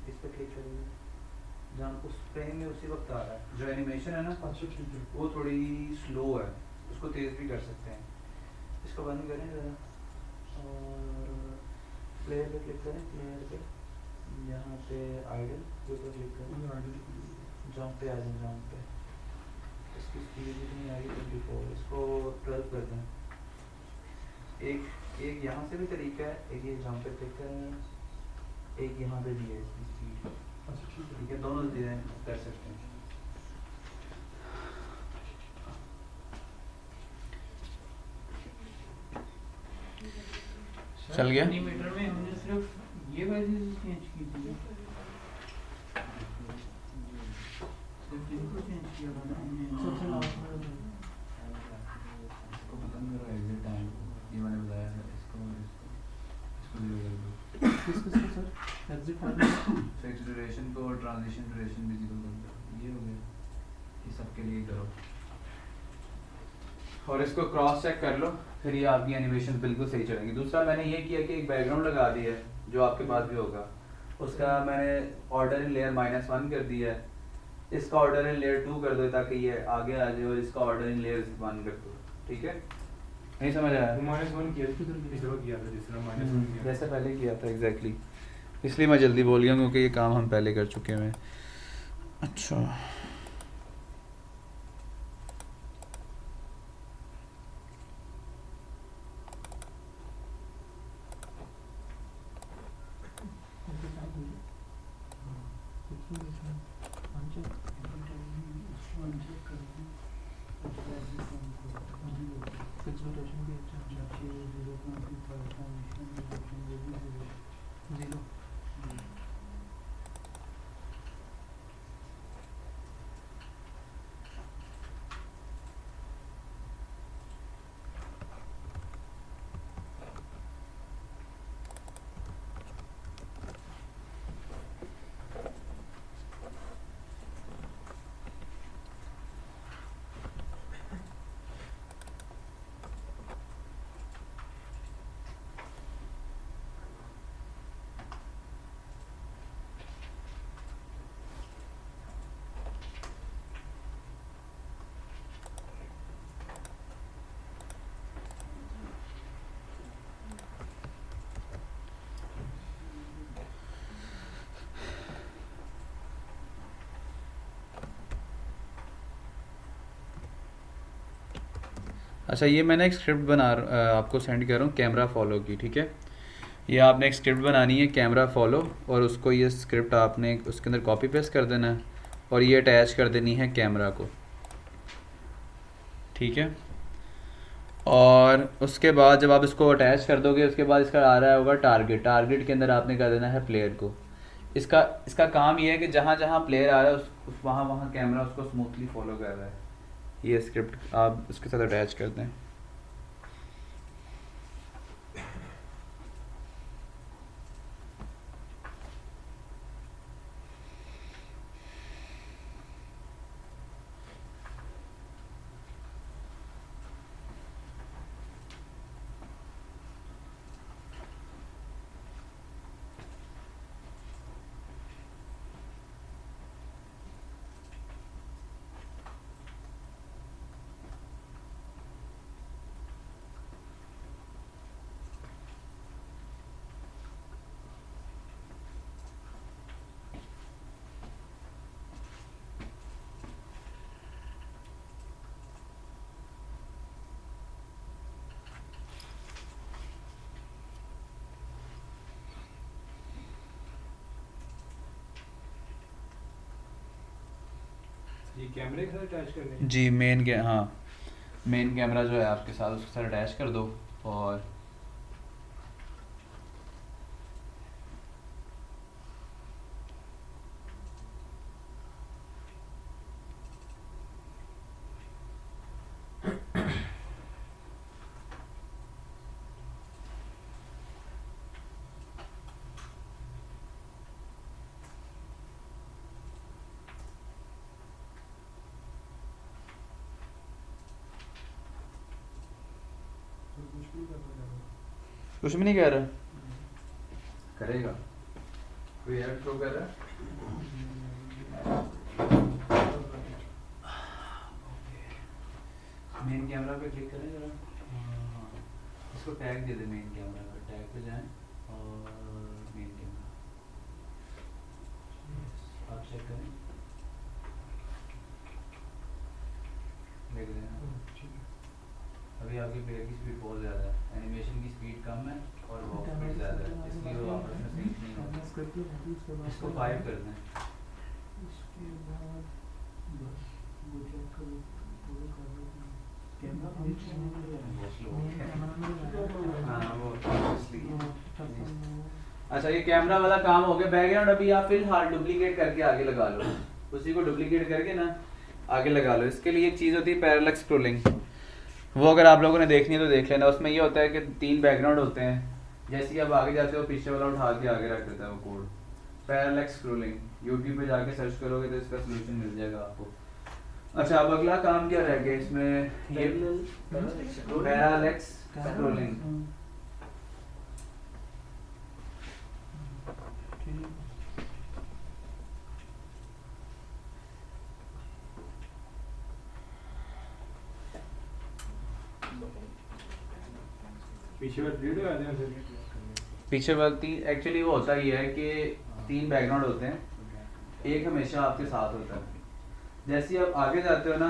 इस पर क्लिक करेंगे जहाँ उस फ्रेम में उसी वक्त आ रहा है जो एनिमेशन है ना।
अच्छा ठीक है,
वो थोड़ी स्लो है, उसको तेज़ भी कर सकते हैं। इसको बंद करें ज़रा, और प्लेयर पे क्लिक करें, प्लेयर पे यहाँ पे आइडल के ऊपर क्लिक करें, जंप पे आ जाए, जंप पे इसकी स्पीड जितनी आ रही 24, इसको 12 कर दें। एक यहाँ से भी तरीका है, एक ये जंप पे क्लिक करें, एक यहाँ पे भी है इसकी स्पीड।
अच्छा
ठीक है, दोनों चीज़ें कर सकते हैं। चल गया।
एनिमेटर में हमने सिर्फ ये वैल्यूज चेंज की थी, सिर्फ इनको चेंज किया था ना हमने।
सबसे लास्ट में
इसको खत्म करो, एग्जिट टाइम ये मैंने बताया था, इसको ज़ीरो कर दो।
किसको sir exit time
fix duration को ट्रांजिशन ड्यूरेशन भी ज़ीरो कर दो। ये हो गया, ये सब के लिए करो, और इसको क्रॉस चेक कर लो, फिर ये आपकी एनिमेशन बिल्कुल सही चलेगी। दूसरा मैंने ये किया कि एक बैकग्राउंड लगा दिया है जो आपके पास भी होगा, उसका मैंने ऑर्डर इन लेयर -1 कर दिया है, इसका ऑर्डर इन लेयर 2 कर दो ताकि ये आगे आ जाए, और इसका ऑर्डर इन लेयर 1 कर दो। ठीक है, नहीं समझ आया?
-1 किया इस दफा किया था जिस तरह -1 किया
जैसे पहले किया था एग्जैक्टली, इसलिए मैं जल्दी बोल गया क्योंकि ये काम हम पहले कर चुके हैं। अच्छा
फिक्स रोटेशन भी अच्छा जीरो
अच्छा, ये मैंने एक स्क्रिप्ट आपको सेंड कर रहा हूँ कैमरा फॉलो की, ठीक है। ये आपने एक स्क्रिप्ट बनानी है कैमरा फॉलो, और उसको ये स्क्रिप्ट आपने उसके अंदर कॉपी पेस्ट कर देना है और ये अटैच कर देनी है कैमरा को, ठीक है। और उसके बाद जब आप इसको अटैच कर दोगे, उसके बाद इसका आ रहा होगा टारगेट। टारगेट के अंदर आपने कर देना है प्लेयर को। इसका काम ये है कि जहाँ जहाँ प्लेयर आ रहा है वहाँ वहाँ कैमरा उसको स्मूथली फॉलो कर रहा है। ये स्क्रिप्ट आप उसके साथ अटैच कर दें।
ये कैमरे के साथ अटैच करने हैं?
जी, मेन कैमरा जो है आपके साथ, उसके साथ अटैच कर दो। और कुछ भी नहीं कह रहा, करेगा कोई एड थ्रो कर रहा है। मेन कैमरा पे क्लिक करें जरा, इसको टैग दे दे। मेन कैमरा पे टैग पे जाएं और मेन कैमरा आप चेक करें, देख लेना। अभी आपकी प्लेयर की स्पीड बहुत ज़्यादा है, एनिमेशन की स्पीड कम है और वॉक स्पीड ज़्यादा है, इसलिए वो आपस में सिंक नहीं होता। इसको 5 कर दें।
इसके बाद बस वो चेक करो पूरे कर लो कैमरा
बहुत स्लो हो गया। हाँ, वो इसलिए। अच्छा, ये कैमरा वाला काम हो गया। बैकग्राउंड अभी आप फिलहाल डुप्लीकेट करके आगे लगा लो, उसी को डुप्लीकेट करके ना आगे लगा लो। इसके लिए एक चीज़ होती है पैरेलल स्क्रोलिंग, वो अगर आप लोगों ने देखनी है तो देख लेना। उसमें ये होता है कि 3 बैकग्राउंड होते हैं, जैसे कि आप आगे जाते हो पीछे वाला उठा के आगे रख देता है वो कोड। पैरेलल स्क्रोलिंग यूट्यूब पे जाके सर्च करोगे तो इसका सोल्यूशन मिल जाएगा आपको। अच्छा, अब अगला काम क्या रह गया इसमें? ये पैरेलल स्क्रोलिंग।
पीछे वाले वीडियो आ जाए फिर
पीछे वाली एक्चुअली वो होता ही है कि 3 बैकग्राउंड होते हैं, एक हमेशा आपके साथ होता है। जैसे आप आगे जाते हो ना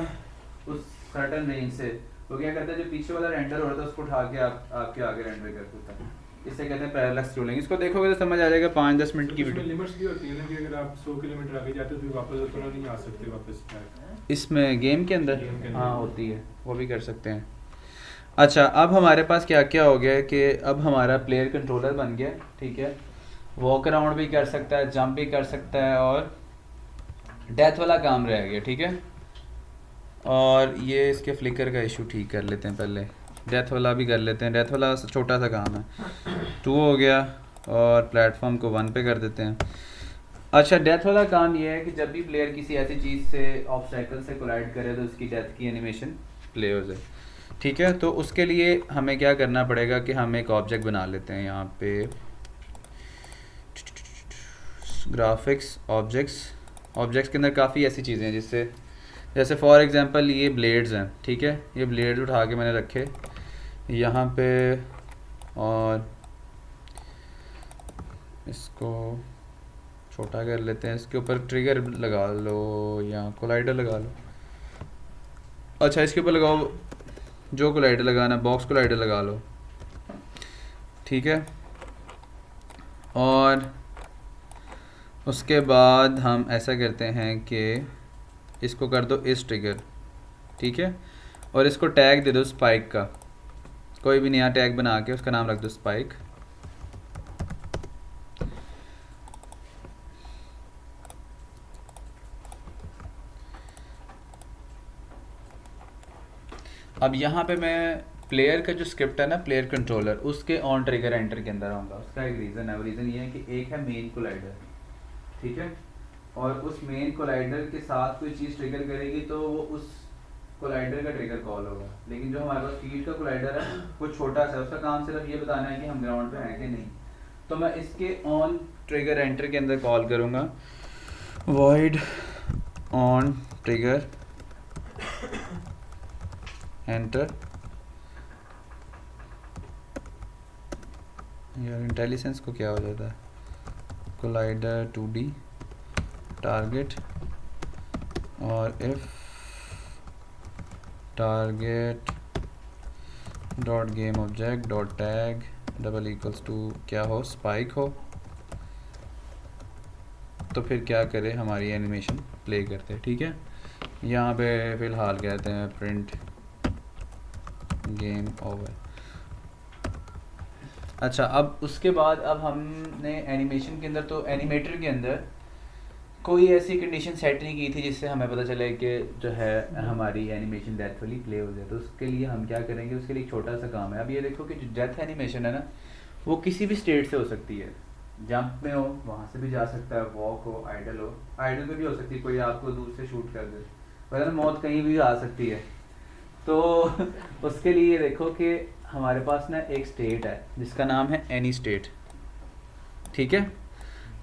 उस सर्टेन रेंज से, तो क्या करता है जो पीछे वाला रेंडर हो रहा है उसको उठा के आपके आगे रेंडर कर देता है। इसे कहते हैं पैरेलल स्क्रोलिंग। इसको देखोगे तो समझ आ जाएगा। 5-10 मिनट की वीडियो।
लिमिट्स भी होती है ना कि अगर आप 100 किलोमीटर आगे जाते हो तो वापस तो नहीं आ सकते वापस बैक।
इसमें गेम के अंदर
गेम के अंदर।
हाँ होती है, वो भी कर सकते हैं। अच्छा, अब हमारे पास क्या क्या हो गया है कि अब हमारा प्लेयर कंट्रोलर बन गया, ठीक है। वॉक अराउंड भी कर सकता है, जंप भी कर सकता है, और डेथ वाला काम रह गया, ठीक है। और ये इसके फ्लिकर का इशू ठीक कर लेते हैं पहले, डेथ वाला भी कर लेते हैं। डेथ वाला छोटा सा काम है, 2 हो गया, और प्लेटफॉर्म को 1 पे कर देते हैं। अच्छा, डेथ वाला काम ये है कि जब भी प्लेयर किसी ऐसी चीज़ से, ऑब्स्टैकल से कोलाइड करे, तो उसकी डेथ की एनिमेशन प्ले हो जाए, ठीक है। तो उसके लिए हमें क्या करना पड़ेगा कि हम एक ऑब्जेक्ट बना लेते हैं यहाँ पे, ग्राफिक्स, ऑब्जेक्ट्स के अंदर काफ़ी ऐसी चीज़ें हैं जिससे, जैसे फॉर एग्जांपल ये ब्लेड्स हैं, ठीक है। ये ब्लेड्स उठा के मैंने रखे यहाँ पे, और इसको छोटा कर लेते हैं, इसके ऊपर ट्रिगर लगा लो या कोलाइडर लगा लो। अच्छा, इसके ऊपर लगाओ जो कोलाइडर लगाना, बॉक्स कोलाइडर लगा लो, ठीक है। और उसके बाद हम ऐसा करते हैं कि इसको कर दो इस ट्रिगर, ठीक है। और इसको टैग दे दो स्पाइक का, कोई भी नया टैग बना के उसका नाम रख दो स्पाइक। अब यहाँ पे मैं प्लेयर का जो स्क्रिप्ट है ना, प्लेयर कंट्रोलर, उसके ऑन ट्रिगर एंटर के अंदर आऊँगा। उसका एक रीज़न है, वो रीज़न ये है कि एक है मेन कोलाइडर, ठीक है। और उस मेन कोलाइडर के साथ कोई चीज़ ट्रिगर करेगी तो वो उस कोलाइडर का ट्रिगर कॉल होगा। लेकिन जो हमारे पास फील्ड का कोलाइडर है वो छोटा सा है, उसका काम सिर्फ ये बताना है कि हम ग्राउंड पे हैं कि नहीं। तो मैं इसके ऑन ट्रिगर एंटर के अंदर कॉल करूँगा void on trigger enter। यार इंटेलिजेंस को क्या हो जाता है, कोलाइडर 2D टारगेट, और if target dot game object dot tag double equals to क्या हो, स्पाइक हो, तो फिर क्या करे, हमारी एनिमेशन प्ले करते हैं, ठीक है। यहाँ पे फ़िलहाल कहते हैं प्रिंट गेम ओवर। अच्छा, अब उसके बाद अब हमने एनिमेशन के अंदर, तो एनिमेटर के अंदर कोई ऐसी कंडीशन सेट नहीं की थी जिससे हमें पता चले कि जो है हमारी एनिमेशन डेथ वाली प्ले हो जाए। तो उसके लिए हम क्या करेंगे, उसके लिए एक छोटा सा काम है। अब ये देखो कि जो डेथ एनिमेशन है ना, वो किसी भी स्टेट से हो सकती है। जंप में हो, वहाँ से भी जा सकता है, वॉक हो, आइडल में भी हो सकती है, कोई आपको दूर से शूट कर दे, वरना मौत कहीं भी आ सकती है। तो उसके लिए देखो कि हमारे पास ना एक स्टेट है जिसका नाम है एनी स्टेट, ठीक है।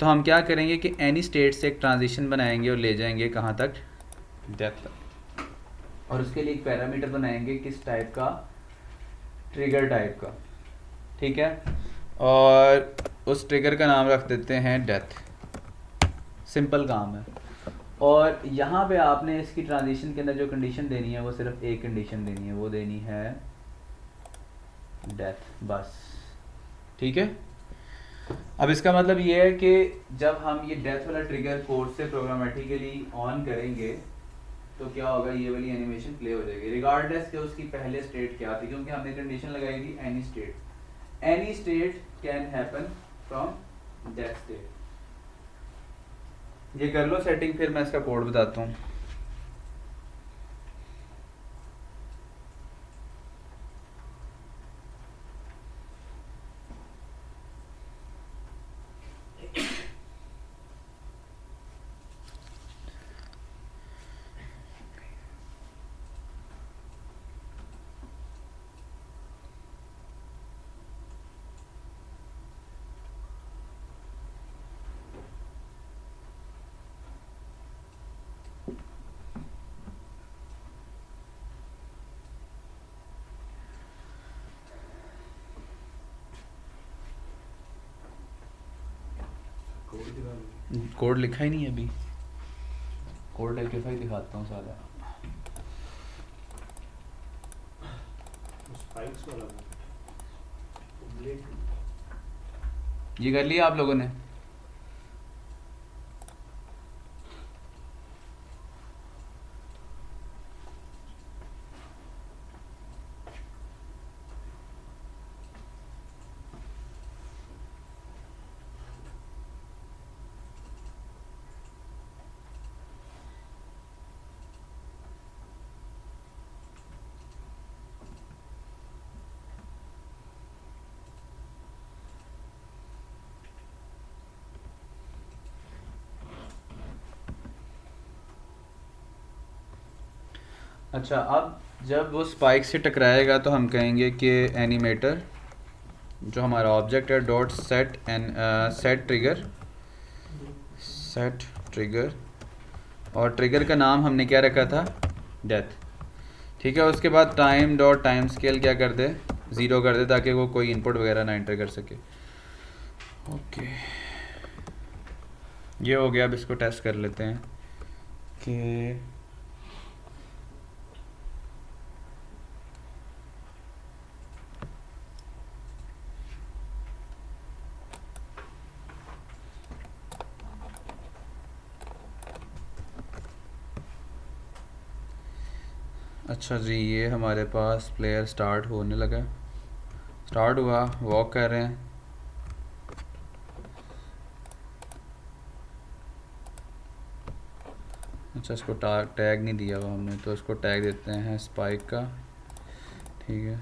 तो हम क्या करेंगे कि एनी स्टेट से एक ट्रांजिशन बनाएंगे और ले जाएंगे कहाँ तक, डेथ तक। और उसके लिए एक पैरामीटर बनाएंगे किस टाइप का, ट्रिगर टाइप का, ठीक है। और उस ट्रिगर का नाम रख देते हैं डेथ, सिंपल काम है। और यहाँ पे आपने इसकी ट्रांजिशन के अंदर जो कंडीशन देनी है वो सिर्फ एक कंडीशन देनी है, वो देनी है डेथ, बस, ठीक है। अब इसका मतलब ये है कि जब हम ये डेथ वाला ट्रिगर कोड से प्रोग्रामेटिकली ऑन करेंगे तो क्या होगा, ये वाली एनिमेशन प्ले हो जाएगी रिगार्डलेस कि उसकी पहले स्टेट क्या थी, क्योंकि हमने कंडीशन लगाई थी any state can happen from death state. ये कर लो सेटिंग, फिर मैं इसका कोड बताता हूँ। कोड लिखा ही नहीं है अभी, कोड लेके फिर दिखाता हूँ सारा।
स्पाइक्स वाला ब्लेड
ये कर लिया आप लोगों ने? अच्छा, अब जब वो स्पाइक से टकराएगा तो हम कहेंगे कि एनिमेटर जो हमारा ऑब्जेक्ट है dot set an set trigger और ट्रिगर का नाम हमने क्या रखा था, डेथ। ठीक है, उसके बाद टाइम डॉट टाइम स्केल क्या कर दे, 0 कर दे, ताकि वो कोई इनपुट वगैरह ना एंटर कर सके। ओके, ये हो गया। अब इसको टेस्ट कर लेते हैं कि अच्छा जी, ये हमारे पास प्लेयर स्टार्ट होने लगा, स्टार्ट हुआ, वॉक कर रहे हैं। अच्छा, इसको टैग नहीं दिया हुआ हमने, तो इसको टैग देते हैं स्पाइक का। ठीक है,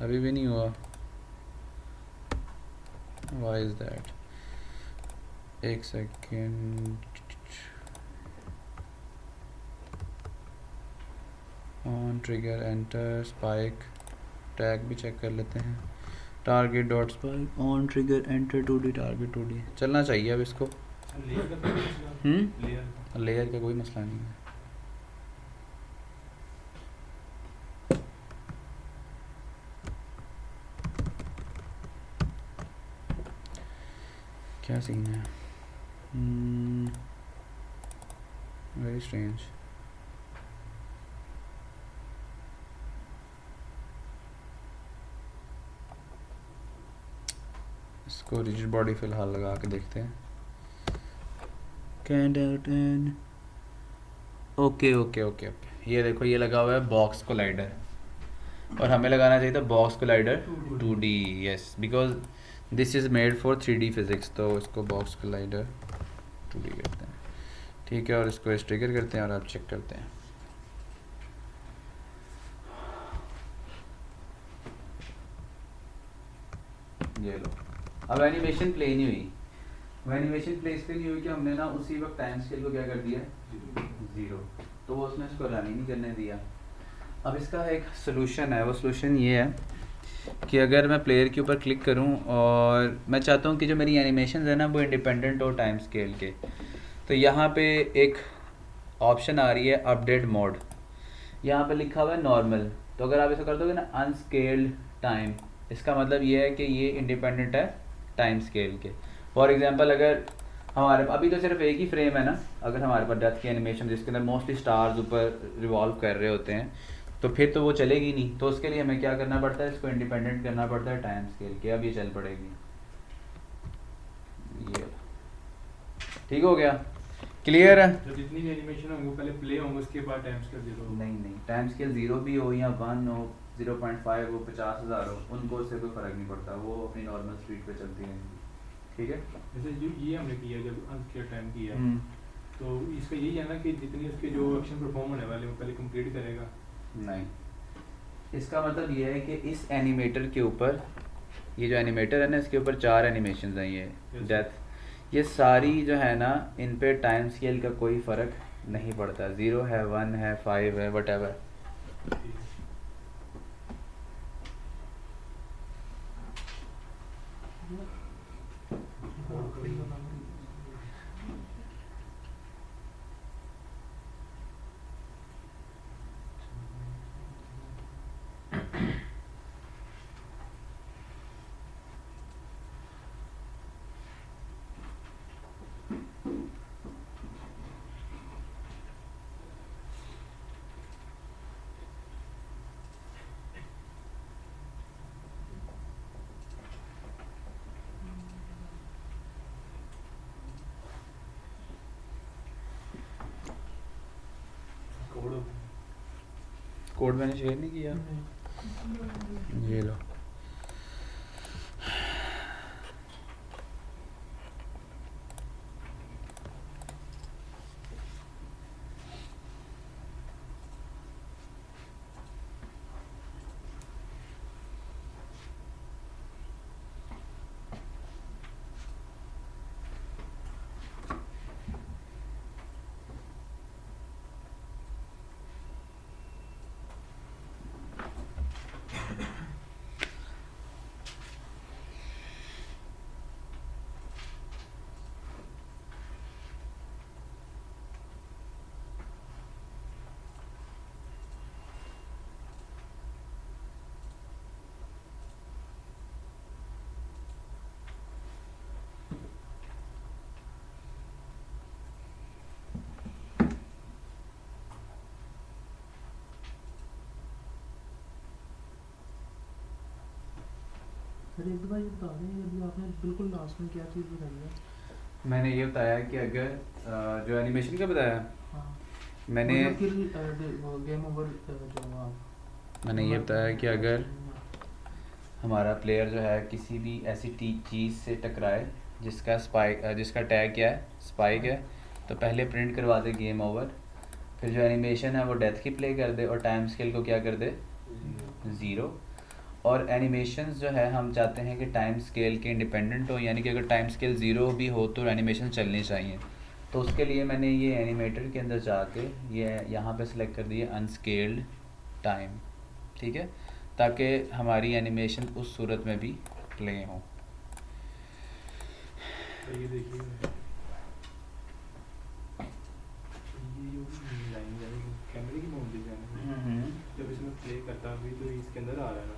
अभी भी नहीं हुआ, व्हाई इज़ दैट? एक second, on trigger enter spike, tag भी चेक कर लेते हैं। Target dot spike on trigger enter 2D target 2D चलना चाहिए अब इसको।
लेयर का कोई मसला, लेयर
लेयर का कोई मसला नहीं है। क्या सीन है? Very strange. इसको रिजिड बॉडी फिलहाल लगा के देखते हैं। ओके ओके ओके ओके, ये देखो, ये लगा हुआ है बॉक्स कोलाइडर, और हमें लगाना चाहिए था box collider 2D। Yes, because this is made for 3D physics, तो इसको बॉक्स कोलाइडर 2D करते हैं। ठीक है, और इसको इस ट्रिगर करते हैं और आप चेक करते हैं। ये लो, अब एनिमेशन प्ले नहीं हुई। वो एनिमेशन प्ले इसलिए नहीं हुई कि हमने ना उसी वक्त टाइम स्केल को क्या कर दिया, 0, तो वो उसने इसको रन ही नहीं करने दिया। अब इसका एक सोल्यूशन है, वो सोल्यूशन ये है कि अगर मैं प्लेयर के ऊपर क्लिक करूं और मैं चाहता हूं कि जो मेरी एनिमेशन है ना वो इंडिपेंडेंट हो टाइम स्केल के, तो यहाँ पे एक ऑप्शन आ रही है अपडेट मोड, यहाँ पे लिखा हुआ है नॉर्मल। तो अगर आप इसे कर दोगे ना अनस्केल्ड टाइम, इसका मतलब ये है कि ये इंडिपेंडेंट है टाइम स्केल के। फॉर एग्जांपल, अगर हमारे अभी तो सिर्फ एक ही फ्रेम है ना, अगर हमारे पास डेथ की एनिमेशन जिसके अंदर मोस्टली स्टार्स ऊपर रिवॉल्व कर रहे होते हैं, तो फिर तो वो चलेगी नहीं। तो उसके लिए हमें क्या करना पड़ता है, इसको इंडिपेंडेंट करना पड़ता है टाइम स्केल के। अब ये चल पड़ेगी, ये ठीक हो गया, क्लियर है?
तो जितनी भी एनिमेशन होंगे वो पहले प्ले होंगे, उसके बाद टाइम स्केल 0 होगा।
नहीं, टाइम स्केल 0 भी हो या 1 हो, 0.5 हो, 50,000 हो, उनको उससे कोई फ़र्क नहीं पड़ता, वो अपनी नॉर्मल स्पीड पे चलती रहेंगी। ठीक है,
जैसे ये हमने किया जब अनस्केल टाइम किया, तो इसका यही है ना कि जितनी उसके जो एक्शन परफॉर्म होने वाले वो पहले कंप्लीट करेगा।
नहीं, इसका मतलब ये है कि इस एनिमेटर के ऊपर, ये जो एनिमेटर है ना, इसके ऊपर 4 एनिमेशन हैं, ये
Yes.
डेथ, ये सारी जो है ना, इन पे टाइम स्केल का कोई फ़र्क नहीं पड़ता। 0 है, 1 है, 5 है, वट कोड मैंने शेयर नहीं किया, ये लो।
सर एक बार ये बता दें, अभी आपने बिल्कुल लास्ट में क्या चीज़ बताई है?
मैंने ये बताया कि अगर जो एनिमेशन का बताया
हाँ
मैंने
वो जो किल वो गेम ओवर जो आप
मैंने ये बताया कि अगर हमारा प्लेयर जो है किसी भी ऐसी चीज़ से टकराए जिसका टैग क्या है, स्पाइक है, तो पहले प्रिंट करवा दे गेम ओवर, फिर जो एनिमेशन है वो डेथ की प्ले कर दे और टाइम स्केल को क्या कर दे, 0। और एनिमेशंस जो है हम चाहते हैं कि टाइम स्केल के इंडिपेंडेंट हो, यानी कि अगर टाइम स्केल 0 भी हो तो एनिमेशन चलनी चाहिए। तो उसके लिए मैंने ये एनिमेटर के अंदर जाके ये यहाँ पे सिलेक्ट कर दिया अनस्केल्ड टाइम, ठीक है, ताकि हमारी एनिमेशन उस सूरत में भी प्ले हो।
तो ये देखिए ये जो लाइन है कैमरे की बाउंड्री है, जब इसमें प्ले करता अभी तो इसके अंदर आ रहा है ना।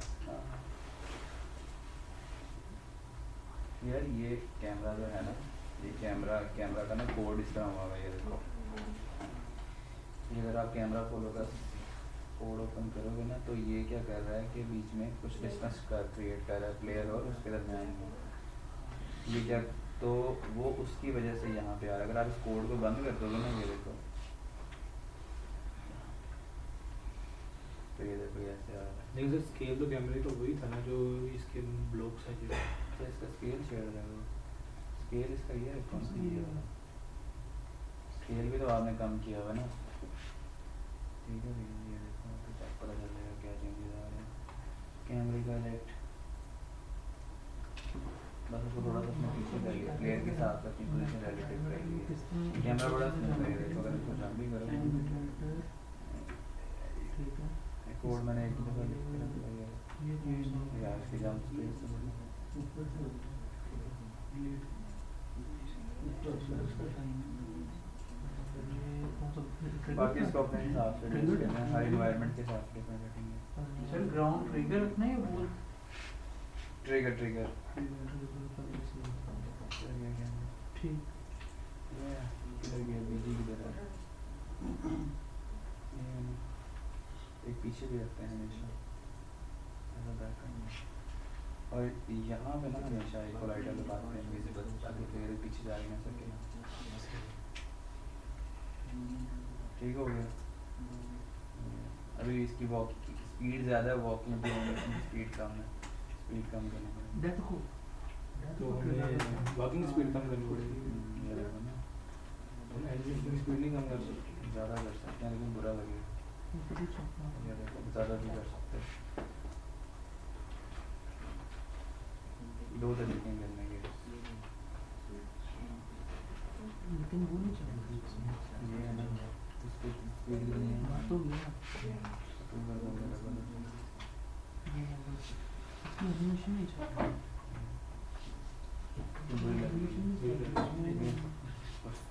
यार ये कैमरा जो है ना, ये कैमरा का ना कोड इस तरह हुआ है, ये देखो, ये अगर आप कैमरा खोलो का कोड ओपन करोगे ना तो ये क्या कर रहा है कि बीच में कुछ डिस्टेंस का क्रिएट कर रहा है प्लेयर और उसके दरमियान में, ये क्या, तो वो उसकी वजह से यहाँ पे आ रहा है। अगर आप इस कोड को बंद कर दोगे ना, ये देखो, तो ये देखो ये ऐसे आ रहा है।
लेकिन सर स्केल तो कैमरे का वही था ना जो इसके ब्लॉक्स है जो,
तो इसका स्केल शेयर है, वो स्केल इसका ये है, कौन सा ये वाला स्केल भी तो आपने कम किया हुआ ना, ठीक है भैया, ये देखो तो चेक पता चल जाएगा क्या चेंजेस आ रहे हैं। कैमरे का इलेक्ट बस उसको थोड़ा सा अपने पीछे कर लिया, प्लेयर के साथ अपनी पोजीशन रिलेटिव कर लिया। कैमरा बड़ा स्मूथ है, देखो अगर इसको जंप भी करो,
ठीक है,
कोड मैंने एक दफ़ा लिख के रख दिया है यार, इसकी जंप स्पीड से बड़ी
ऊपर से
बाकी इसको अपने हिसाब से एडजस्ट करना है, हर एनवायरनमेंट के हिसाब से डिफरेंट सेटिंग है।
सर ग्राउंड ट्रिगर रखना है या बोल
ट्रिगर
ठीक
किधर गया, बीजी किधर है, एक पीछे भी रखते हैं हमेशा ऐसा बैक करना, और यहाँ पे ना हमेशा एक कोलाइडर लगाते हैं विजिबल, ताकि प्लेयर पीछे जा ही ना सके। ठीक हो गया। अभी इसकी वॉक स्पीड ज़्यादा है, वॉकिंग की स्पीड कम है, स्पीड कम करनी पड़ेगी।
डेथ को
तो हमें वॉकिंग स्पीड कम करनी पड़ेगी,
ये देखो ना,
हम एनिमेशन स्पीड नहीं कम कर सकते।
ज़्यादा कर सकते हैं लेकिन बुरा लगेगा, ये देखो ज़्यादा भी कर सकते हैं। 2 तरीके हैं करने के,
लेकिन वो नहीं चाहिए,
ये है ना इसको स्पीड करनी है
बात तो गया
तो
इसमें एनिमेशन नहीं चाहिए,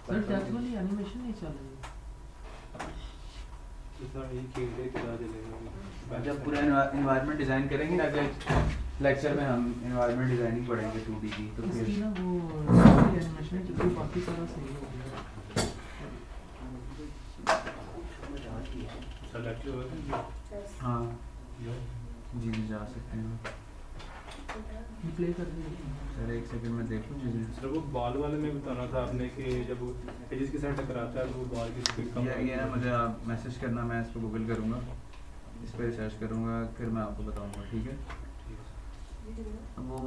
सर डेथ वाली एनिमेशन नहीं चल रही।
ये खेल के पता चलेगा
जब पूरा एनवायरनमेंट डिज़ाइन करेंगे ना, अगर लेक्चर में हम एनवायरनमेंट डिज़ाइनिंग पढ़ेंगे 2D की, तो
इसकी
फिर
ना वो एनिमेशन चल रही, बाकी सारा सही हो गया।
हाँ जी जा सकते हैं
प्ले कर दिया
सर, 1 सेकंड में देख लूँ चीज़ें।
सर वो बॉल वाले में बताना था आपने कि जब एजेस के साथ टकराता है तो वो बॉल की स्पीड कम
ये ना मुझे आप मैसेज करना, मैं इसको गूगल करूँगा, इस पर रिसर्च करूँगा, फिर मैं आपको बताऊँगा, ठीक है। अब वो